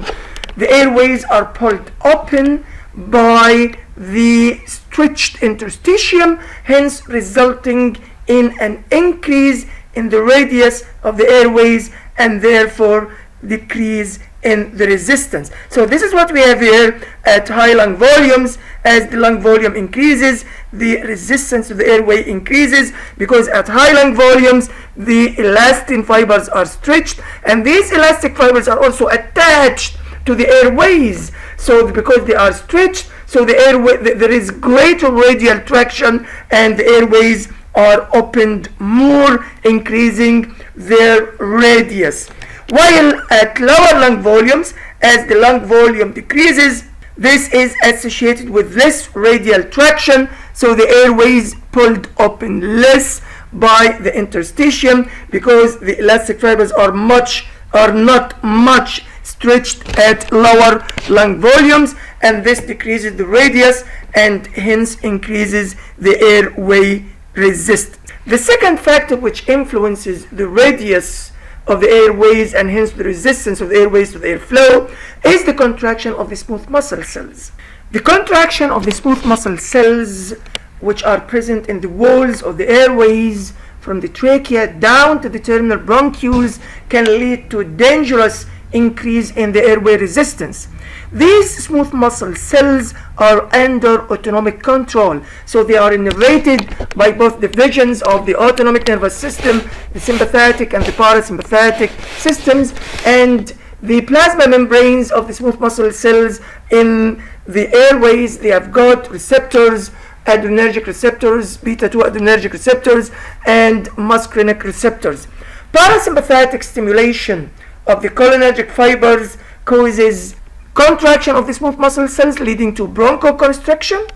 The airways are pulled open by the stretched interstitium, hence resulting in an increase in the radius of the airways and therefore decrease in the resistance. So this is what we have here at high lung volumes. As the lung volume increases, the resistance to the airway increases, because at high lung volumes the elastin fibers are stretched, and these elastic fibers are also attached to the airways. So because they are stretched, so the airway, there is greater radial traction, and the airways are opened more, increasing their radius. While at lower lung volumes, as the lung volume decreases, this is associated with less radial traction, so the airways pulled open less by the interstitium, because the elastic fibers are not much stretched at lower lung volumes, and this decreases the radius and hence increases the airway resistance. The second factor which influences the radius of the airways and hence the resistance of the airways to the airflow is the contraction of the smooth muscle cells. The contraction of the smooth muscle cells, which are present in the walls of the airways from the trachea down to the terminal bronchioles, can lead to dangerous increase in the airway resistance. These smooth muscle cells are under autonomic control, so they are innervated by both divisions of the autonomic nervous system, the sympathetic and the parasympathetic systems, and the plasma membranes of the smooth muscle cells in the airways. They have got receptors, adrenergic receptors, beta 2 adrenergic receptors, and muscarinic receptors. Parasympathetic stimulation of the cholinergic fibers causes contraction of the smooth muscle cells, leading to bronchoconstriction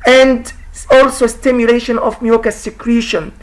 and also stimulation of mucus secretion.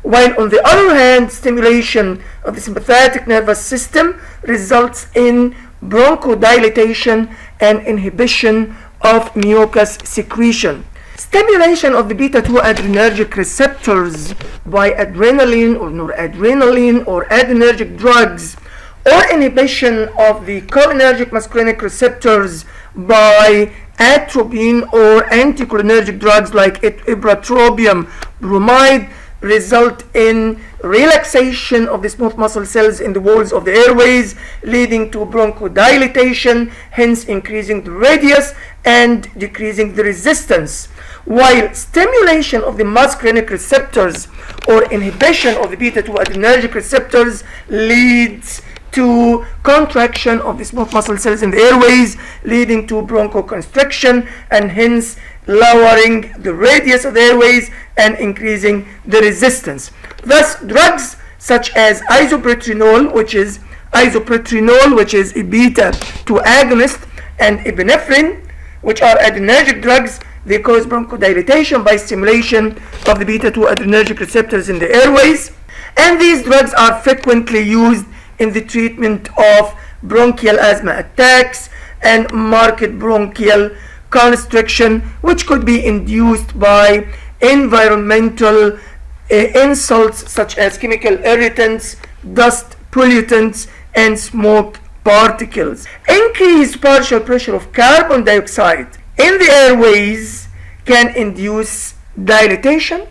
While on the other hand, stimulation of the sympathetic nervous system results in bronchodilation and inhibition of mucus secretion. Stimulation of the beta 2 adrenergic receptors by adrenaline or noradrenaline or adrenergic drugs, or inhibition of the cholinergic muscarinic receptors by atropine or anticholinergic drugs like ipratropium bromide, result in relaxation of the smooth muscle cells in the walls of the airways, leading to bronchodilation, hence increasing the radius and decreasing the resistance. While stimulation of the muscarinic receptors or inhibition of the beta 2 adrenergic receptors leads to contraction of the smooth muscle cells in the airways, leading to bronchoconstriction and hence lowering the radius of the airways and increasing the resistance. Thus, drugs such as isoproterenol, which is a beta 2 agonist, and epinephrine, which are adrenergic drugs, they cause bronchodilation by stimulation of the beta 2 adrenergic receptors in the airways, and these drugs are frequently used in the treatment of bronchial asthma attacks and marked bronchial constriction, which could be induced by environmental insults such as chemical irritants, dust pollutants, and smoke particles. Increased partial pressure of carbon dioxide in the airways can induce dilatation,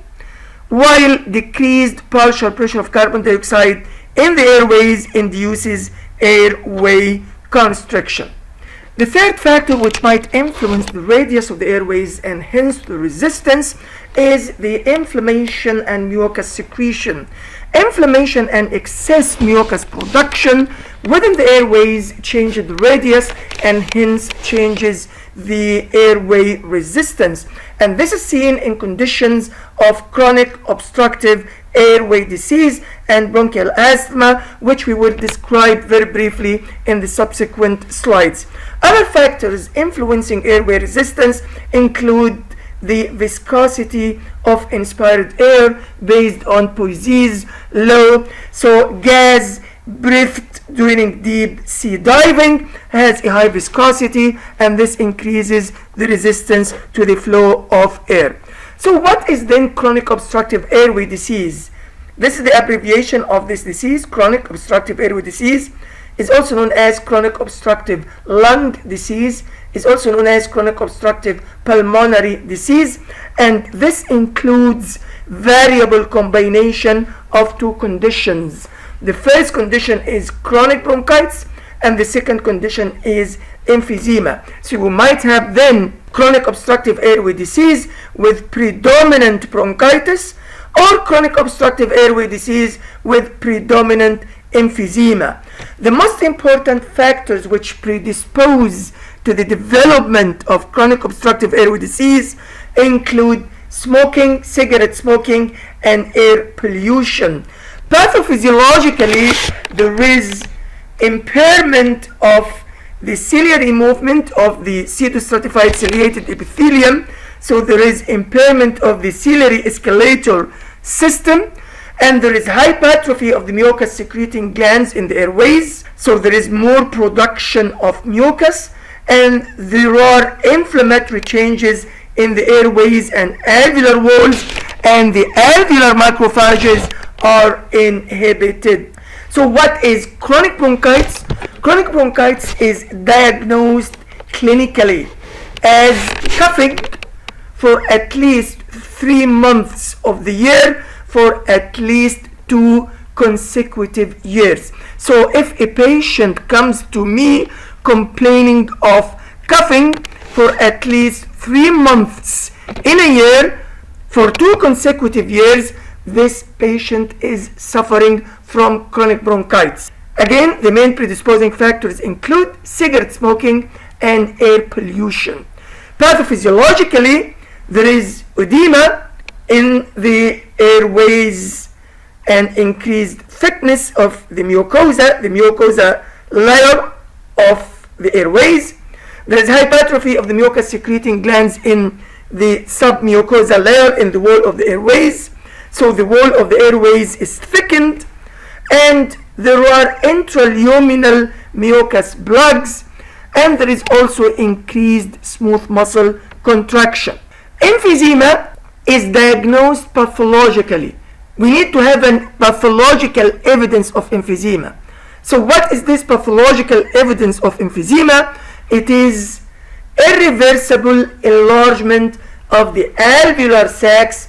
while decreased partial pressure of carbon dioxide in the airways induces airway constriction. The third factor which might influence the radius of the airways and hence the resistance is the inflammation and mucus secretion. Inflammation and excess mucus production within the airways changes the radius and hence changes the airway resistance. And this is seen in conditions of chronic obstructive airway disease and bronchial asthma, which we will describe very briefly in the subsequent slides. Other factors influencing airway resistance include the viscosity of inspired air based on Poiseuille's law. So gas breathed during deep sea diving has a high viscosity, and this increases the resistance to the flow of air. So what is then chronic obstructive airway disease? This is the abbreviation of this disease. Chronic obstructive airway disease is also known as chronic obstructive lung disease, is also known as chronic obstructive pulmonary disease, and this includes variable combination of two conditions. The first condition is chronic bronchitis, and the second condition is emphysema. So you might have then chronic obstructive airway disease with predominant bronchitis, or chronic obstructive airway disease with predominant emphysema. The most important factors which predispose to the development of chronic obstructive airway disease include smoking, cigarette smoking, and air pollution. Pathophysiologically, there is impairment of the ciliary movement of the pseudostratified ciliated epithelium. So there is impairment of the ciliary escalator system, and there is hypertrophy of the mucus secreting glands in the airways. So there is more production of mucus, and there are inflammatory changes in the airways and alveolar walls, and the alveolar macrophages are inhibited. So what is chronic bronchitis? Chronic bronchitis is diagnosed clinically as coughing for at least 3 months of the year for at least 2 consecutive years. So if a patient comes to me complaining of coughing for at least 3 months in a year for 2 consecutive years, this patient is suffering from chronic bronchitis. Again, the main predisposing factors include cigarette smoking and air pollution. Pathophysiologically, there is edema in the airways and increased thickness of the mucosa layer of the airways. There is hypertrophy of the mucus secreting glands in the submucosal layer in the wall of the airways. So the wall of the airways is thickened, and there are intraluminal mucus plugs, and there is also increased smooth muscle contraction. Emphysema is diagnosed pathologically. We need to have a pathological evidence of emphysema. So what is this pathological evidence of emphysema? It is irreversible enlargement of the alveolar sacs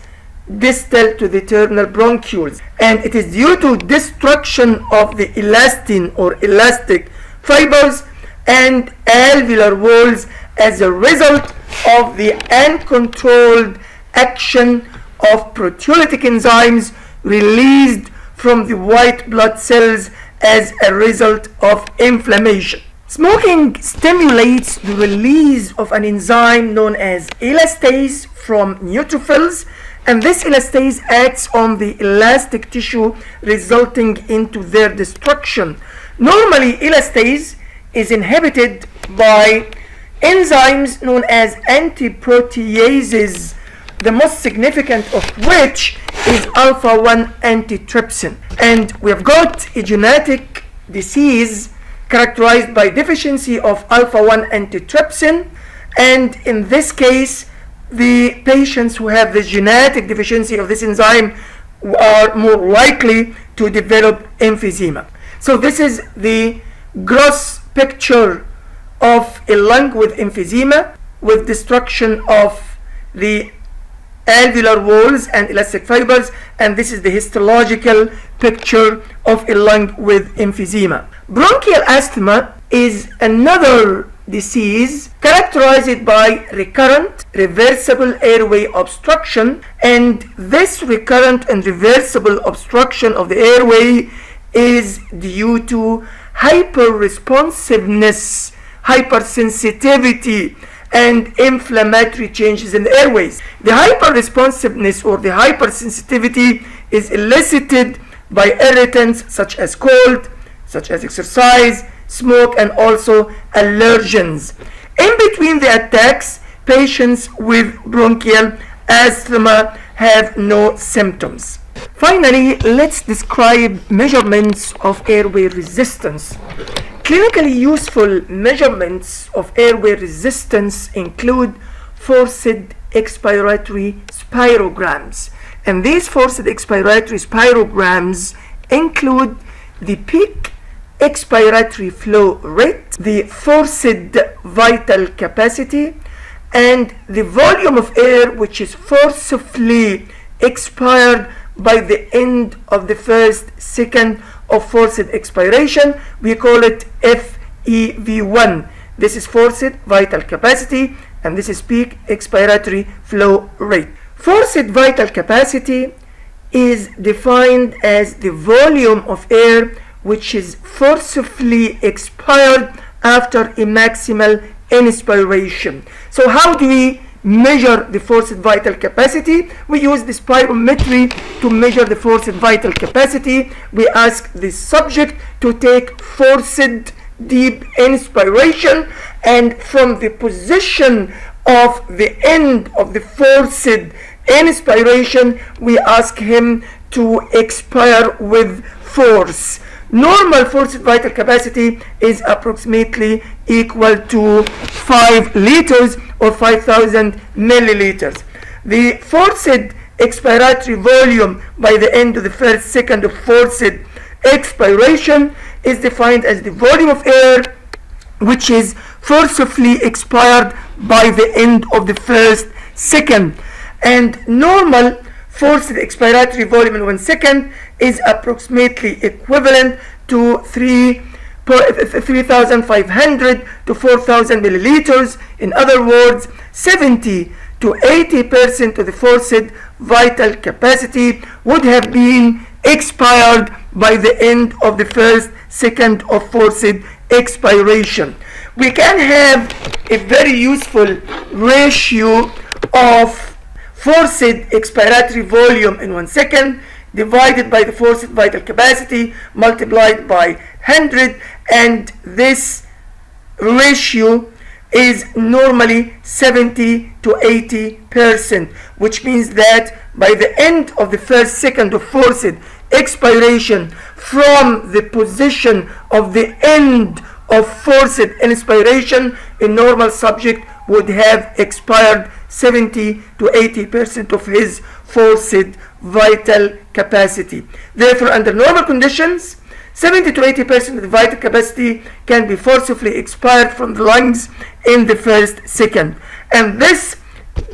distal to the terminal bronchioles, and it is due to destruction of the elastin or elastic fibers and alveolar walls as a result of the uncontrolled action of proteolytic enzymes released from the white blood cells as a result of inflammation. Smoking stimulates the release of an enzyme known as elastase from neutrophils, and this elastase acts on the elastic tissue, resulting into their destruction. Normally, elastase is inhibited by enzymes known as antiproteases, the most significant of which is alpha-1 antitrypsin. And we have got a genetic disease characterized by deficiency of alpha-1 antitrypsin, and in this case, the patients who have the genetic deficiency of this enzyme are more likely to develop emphysema. So this is the gross picture of a lung with emphysema, with destruction of the alveolar walls and elastic fibers, and this is the histological picture of a lung with emphysema. Bronchial asthma is another disease characterized by recurrent reversible airway obstruction, and this recurrent and reversible obstruction of the airway is due to hyperresponsiveness, hypersensitivity, and inflammatory changes in the airways. The hyperresponsiveness or the hypersensitivity is elicited by irritants such as cold, such as exercise, smoke, and also allergens. In between the attacks, patients with bronchial asthma have no symptoms. Finally, let's describe measurements of airway resistance. Clinically useful measurements of airway resistance include forced expiratory spirograms. And these forced expiratory spirograms include the peak expiratory flow rate, the forced vital capacity, and the volume of air which is forcibly expired by the end of the first second of forced expiration. We call it FEV1. This is forced vital capacity, and this is peak expiratory flow rate. Forced vital capacity is defined as the volume of air which is forcibly expired after a maximal inspiration. So how do we measure the forced vital capacity? We use the spirometry to measure the forced vital capacity. We ask the subject to take forced deep inspiration, and from the position of the end of the forced inspiration, we ask him to expire with force. Normal forced vital capacity is approximately equal to 5 liters or 5,000 milliliters. The forced expiratory volume by the end of the first second of forced expiration is defined as the volume of air which is forcibly expired by the end of the first second. And normal forced expiratory volume in 1 second is approximately equivalent to 3,500 to 4,000 milliliters. In other words, 70 to 80% of the forced vital capacity would have been expired by the end of the first second of forced expiration. We can have a very useful ratio of forced expiratory volume in 1 second divided by the forced vital capacity multiplied by 100, and this ratio is normally 70 to 80%, which means that by the end of the first second of forced expiration, from the position of the end of forced inspiration, a normal subject would have expired 70 to 80% of his forced vital capacity. Therefore, under normal conditions, 70 to 80% of the vital capacity can be forcibly expired from the lungs in the first second. And this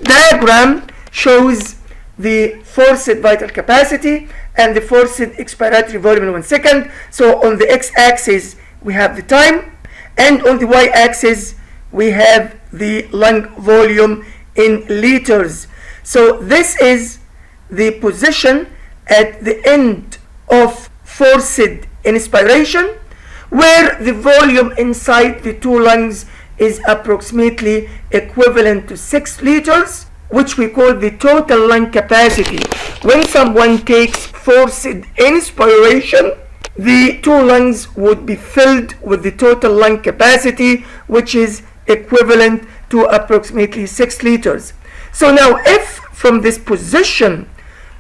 diagram shows the forced vital capacity and the forced expiratory volume in 1 second. So on the x-axis we have the time, and on the y-axis we have the lung volume in liters. So this is the position at the end of forced inspiration, where the volume inside the two lungs is approximately equivalent to 6 liters, which we call the total lung capacity. When someone takes forced inspiration, the two lungs would be filled with the total lung capacity, which is equivalent to approximately 6 liters. So now if from this position,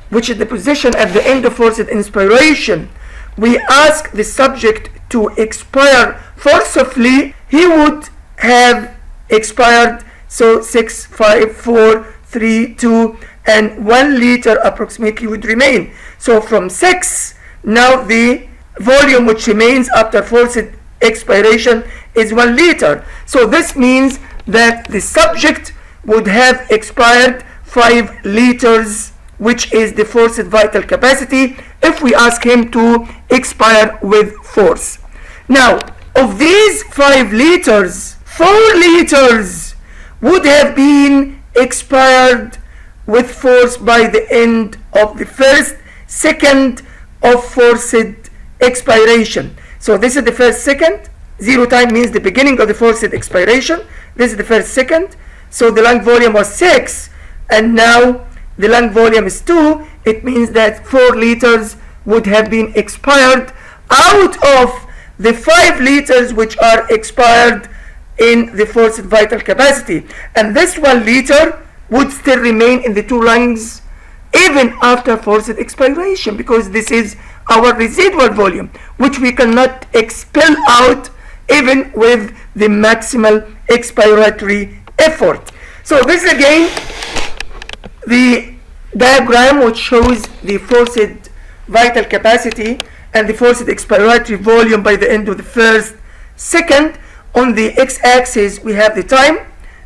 which is the position at the end of forced inspiration, we ask the subject to expire forcibly, he would have expired, so 6, 5, 4, 3, 2, and 1 liter approximately would remain. So from 6, now the volume which remains after forced expiration is 1 liter. So this means that the subject would have expired 5 liters, which is the forced vital capacity, if we ask him to expire with force. Now, of these 5 liters, 4 liters would have been expired with force by the end of the first second of forced expiration. So this is the first second. 0 time means the beginning of the forced expiration. This is the first second. So the lung volume was 6, and now the lung volume is 2. It means that 4 liters would have been expired out of the 5 liters which are expired in the forced vital capacity. And this 1 liter would still remain in the two lungs even after forced expiration, because this is our residual volume, which we cannot expel out even with the maximal expiratory effort. So this is again the diagram which shows the forced vital capacity and the forced expiratory volume by the end of the first second. On the x-axis we have the time.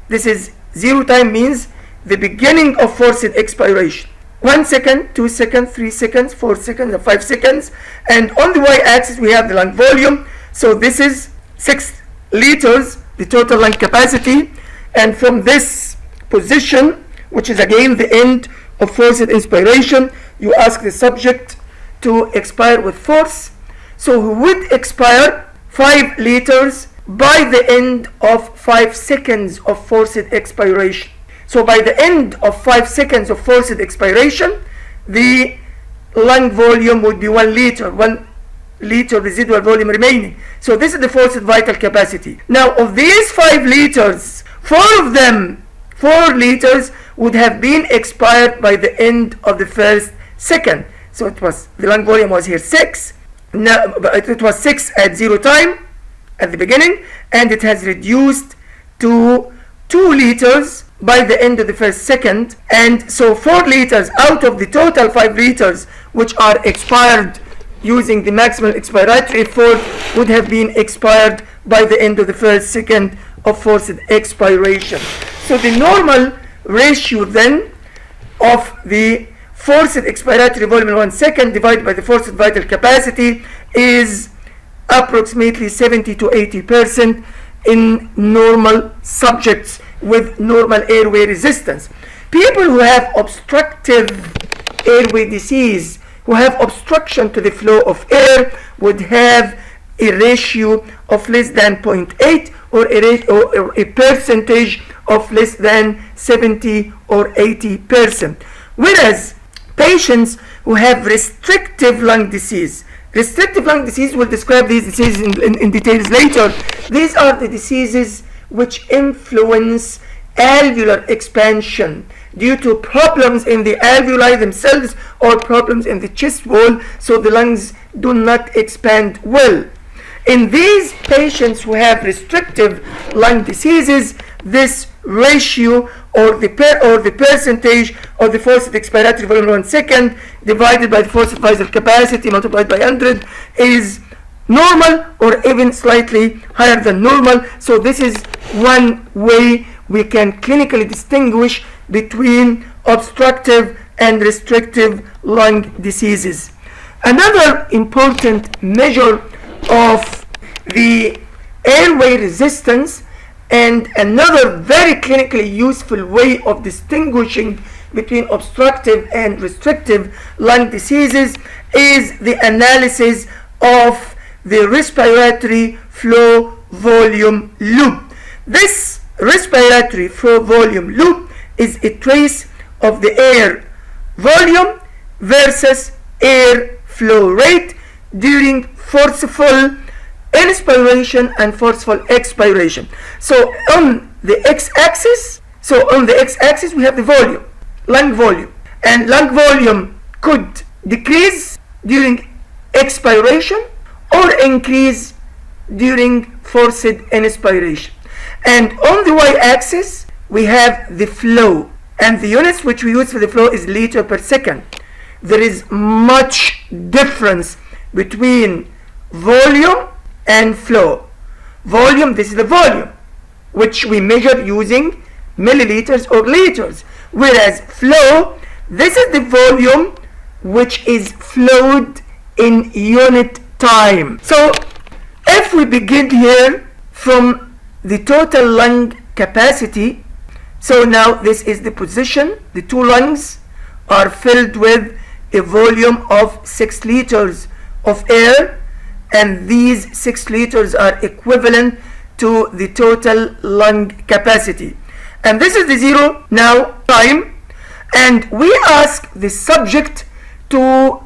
This is 0 time, means the beginning of forced expiration. 1 second, 2 seconds, 3 seconds, 4 seconds, and 5 seconds. And on the y-axis we have the lung volume. So this is 6 liters, the total lung capacity. And from this position, which is again the end of forced inspiration, you ask the subject to expire with force. So he would expire 5 liters by the end of 5 seconds of forced expiration. So by the end of 5 seconds of forced expiration, the lung volume would be 1 liter, 1 liter residual volume remaining. So this is the forced vital capacity. Now of these 5 liters, 4 of them, 4 liters would have been expired by the end of the first second. So it was, the lung volume was here 6. Now it was 6 at 0 time at the beginning, and it has reduced to 2 liters by the end of the first second. And so 4 liters out of the total 5 liters which are expired using the maximal expiratory effort would have been expired by the end of the first second of forced expiration. So the normal ratio then of the forced expiratory volume in 1 second divided by the forced vital capacity is approximately 70 to 80% in normal subjects with normal airway resistance. People who have obstructive airway disease, who have obstruction to the flow of air, would have a ratio of less than 0.8 or a percentage of less than 70 or 80%. Whereas patients who have restrictive lung disease, restrictive lung disease, will describe these diseases in details later. These are the diseases which influence alveolar expansion due to problems in the alveoli themselves or problems in the chest wall, so the lungs do not expand well. In these patients who have restrictive lung diseases, this ratio or the percentage of the forced expiratory volume in 1 second divided by the forced vital capacity multiplied by 100 is normal or even slightly higher than normal. So this is one way we can clinically distinguish between obstructive and restrictive lung diseases. Another important measure of the airway resistance and another very clinically useful way of distinguishing between obstructive and restrictive lung diseases is the analysis of the respiratory flow volume loop. This respiratory flow volume loop is a trace of the air volume versus air flow rate during forceful inspiration and forceful expiration. So on the x-axis, we have the volume, lung volume, and lung volume could decrease during expiration or increase during forced inspiration. And on the y-axis we have the flow, and the units which we use for the flow is liter per second. There is much difference between volume and flow. Volume, this is the volume which we measure using milliliters or liters, whereas flow, this is the volume which is flowed in unit time. So if we begin here from the total lung capacity, so now this is the position, the two lungs are filled with a volume of 6 liters of air, and these 6 liters are equivalent to the total lung capacity. And this is the 0 now time, and we ask the subject to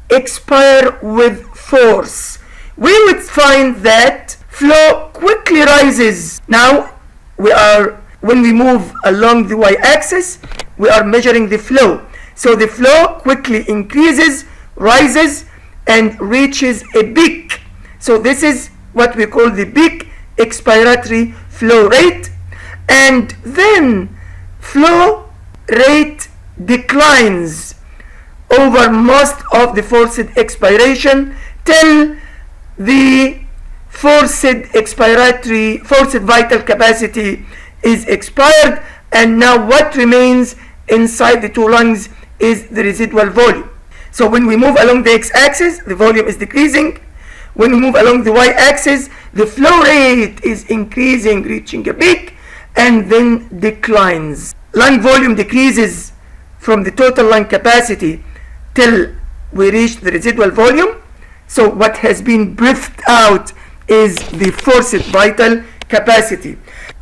expire with force. We would find that flow quickly rises. Now when we move along the y-axis, we are measuring the flow. So the flow quickly increases, rises, and reaches a peak. So this is what we call the peak expiratory flow rate. And then flow rate declines over most of the forced expiration till the forced vital capacity is expired, and now what remains inside the two lungs is the residual volume. So when we move along the x-axis, the volume is decreasing. When we move along the y-axis, the flow rate is increasing, reaching a peak, and then declines. Lung volume decreases from the total lung capacity till we reach the residual volume. So what has been breathed out is the forced vital capacity.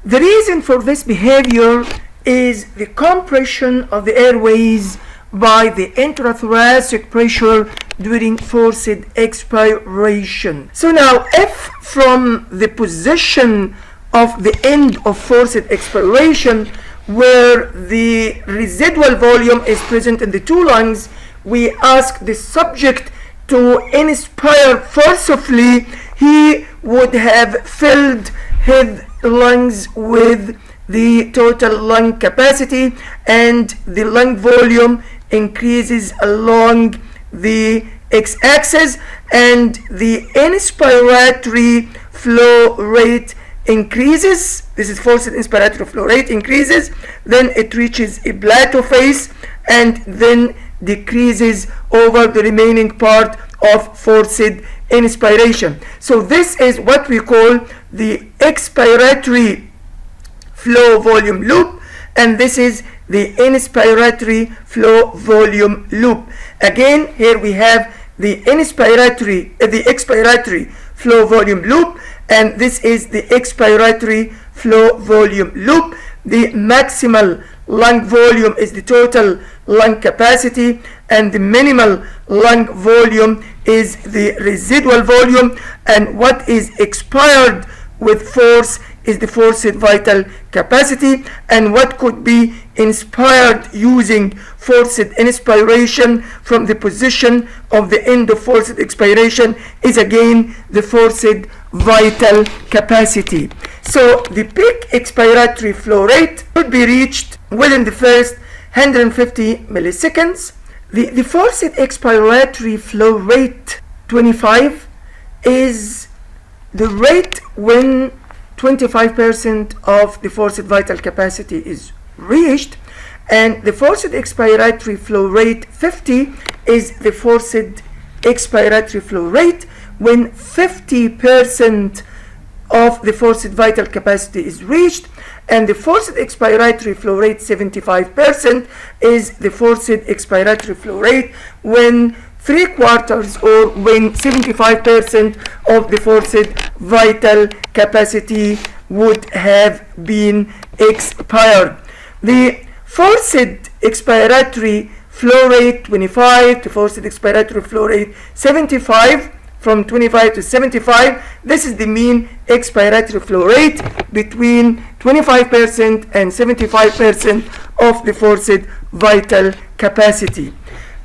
The reason for this behavior is the compression of the airways by the intrathoracic pressure during forced expiration. So now, if from the position of the end of forced expiration, where the residual volume is present in the two lungs, we ask the subject to inspire forcefully, he would have filled his lungs with the total lung capacity, and the lung volume increases along the x-axis, and the inspiratory flow rate increases. This is forced inspiratory flow rate increases, then it reaches a plateau phase, and then decreases over the remaining part of forced inspiration. So this is what we call the expiratory flow volume loop, and this is the inspiratory flow volume loop. Again, here we have the expiratory flow volume loop, and this is the expiratory flow volume loop. The maximal lung volume is the total lung capacity, and the minimal lung volume is the residual volume, and what is expired with force is the forced vital capacity, and what could be inspired using forced inspiration from the position of the end of forced expiration is again the forced vital capacity. So the peak expiratory flow rate could be reached within the first 150 milliseconds. The forced expiratory flow rate 25 is the rate when 25% of the forced vital capacity is reached, and the forced expiratory flow rate 50 is the forced expiratory flow rate when 50% of the forced vital capacity is reached, and the forced expiratory flow rate 75% is the forced expiratory flow rate when 3/4 or when 75% of the forced vital capacity would have been expired. The forced expiratory flow rate 25 to forced expiratory flow rate 75, from 25 to 75, this is the mean expiratory flow rate between 25% and 75% of the forced vital capacity.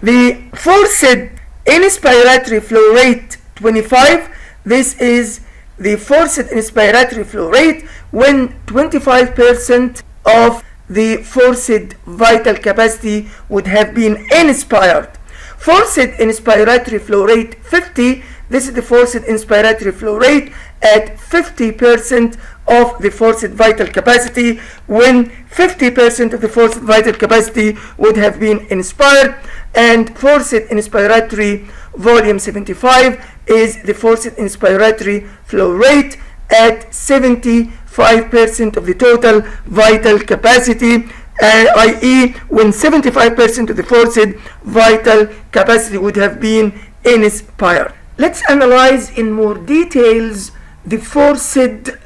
The forced inspiratory flow rate 25, this is the forced inspiratory flow rate when 25% of the forced vital capacity would have been inspired. Forced inspiratory flow rate 50, this is the forced inspiratory flow rate at 50% of the forced vital capacity when 50% of the forced vital capacity would have been inspired, and forced inspiratory volume 75 is the forced inspiratory flow rate at 75% of the total vital capacity, i.e. when 75% of the forced vital capacity would have been inspired. Let's analyze in more details the forced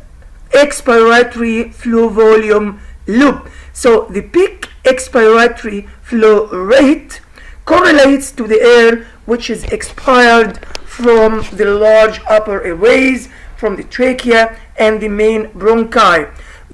expiratory flow volume loop. So the peak expiratory flow rate correlates to the air which is expired from the large upper airways, from the trachea and the main bronchi.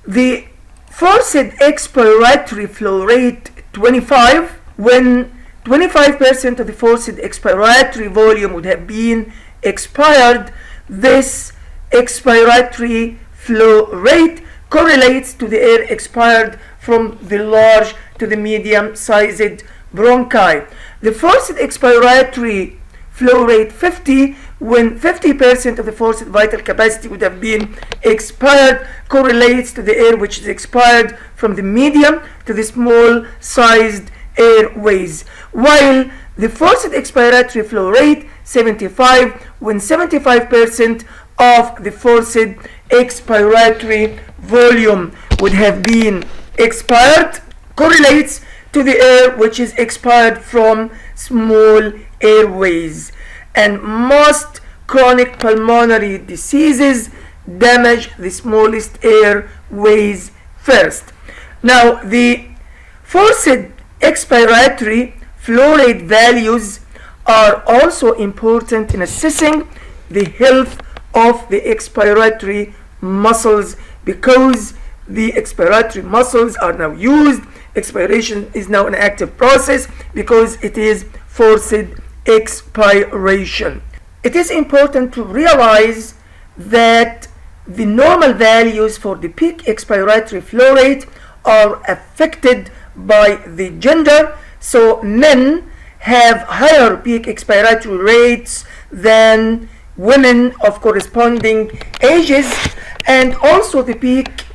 The forced expiratory flow rate 25 when 25% of the forced expiratory volume would have been expired. This expiratory flow rate correlates to the air expired from the large to the medium-sized bronchi. The forced expiratory flow rate 50, when 50% of the forced vital capacity would have been expired, correlates to the air which is expired from the medium to the small-sized airways, while the forced expiratory flow rate 75, when 75% of the forced expiratory volume would have been expired, correlates to the air which is expired from small airways. And most chronic pulmonary diseases damage the smallest airways first. Now, the forced expiratory flow rate values are also important in assessing the health of the expiratory muscles, because the expiratory muscles are now used. Expiration is now an active process because it is forced expiration. It is important to realize that the normal values for the peak expiratory flow rate are affected by the gender. So men have higher peak expiratory rates than women of corresponding ages, and also the peak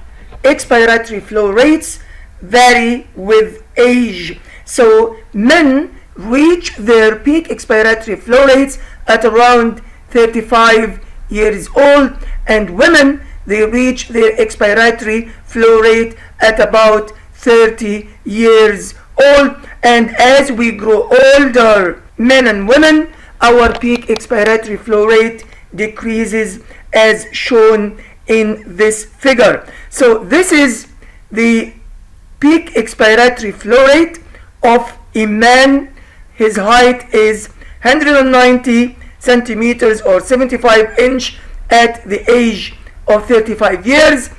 expiratory flow rates vary with age. So men reach their peak expiratory flow rates at around 35 years old, and women, they reach their expiratory flow rate at about 30 years old. And as we grow older, men and women, our peak expiratory flow rate decreases as shown in this figure. So this is the peak expiratory flow rate of a man. His height is 190 centimeters or 75 inch at the age of 35 years,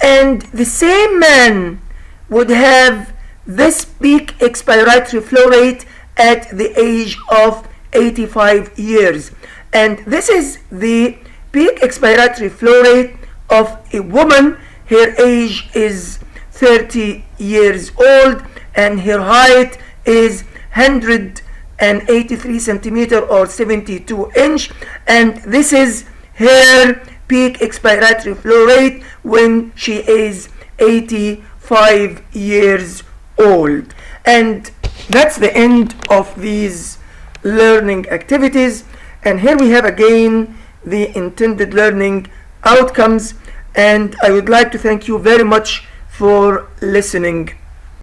and the same man would have this peak expiratory flow rate at the age of 85 years. And this is the peak expiratory flow rate of a woman. Her age is 30 years old and her height is 183 centimeter or 72 inch, and this is her peak expiratory flow rate when she is 85 years old. And that's the end of these learning activities. And here we have again the intended learning outcomes, and I would like to thank you very much for listening.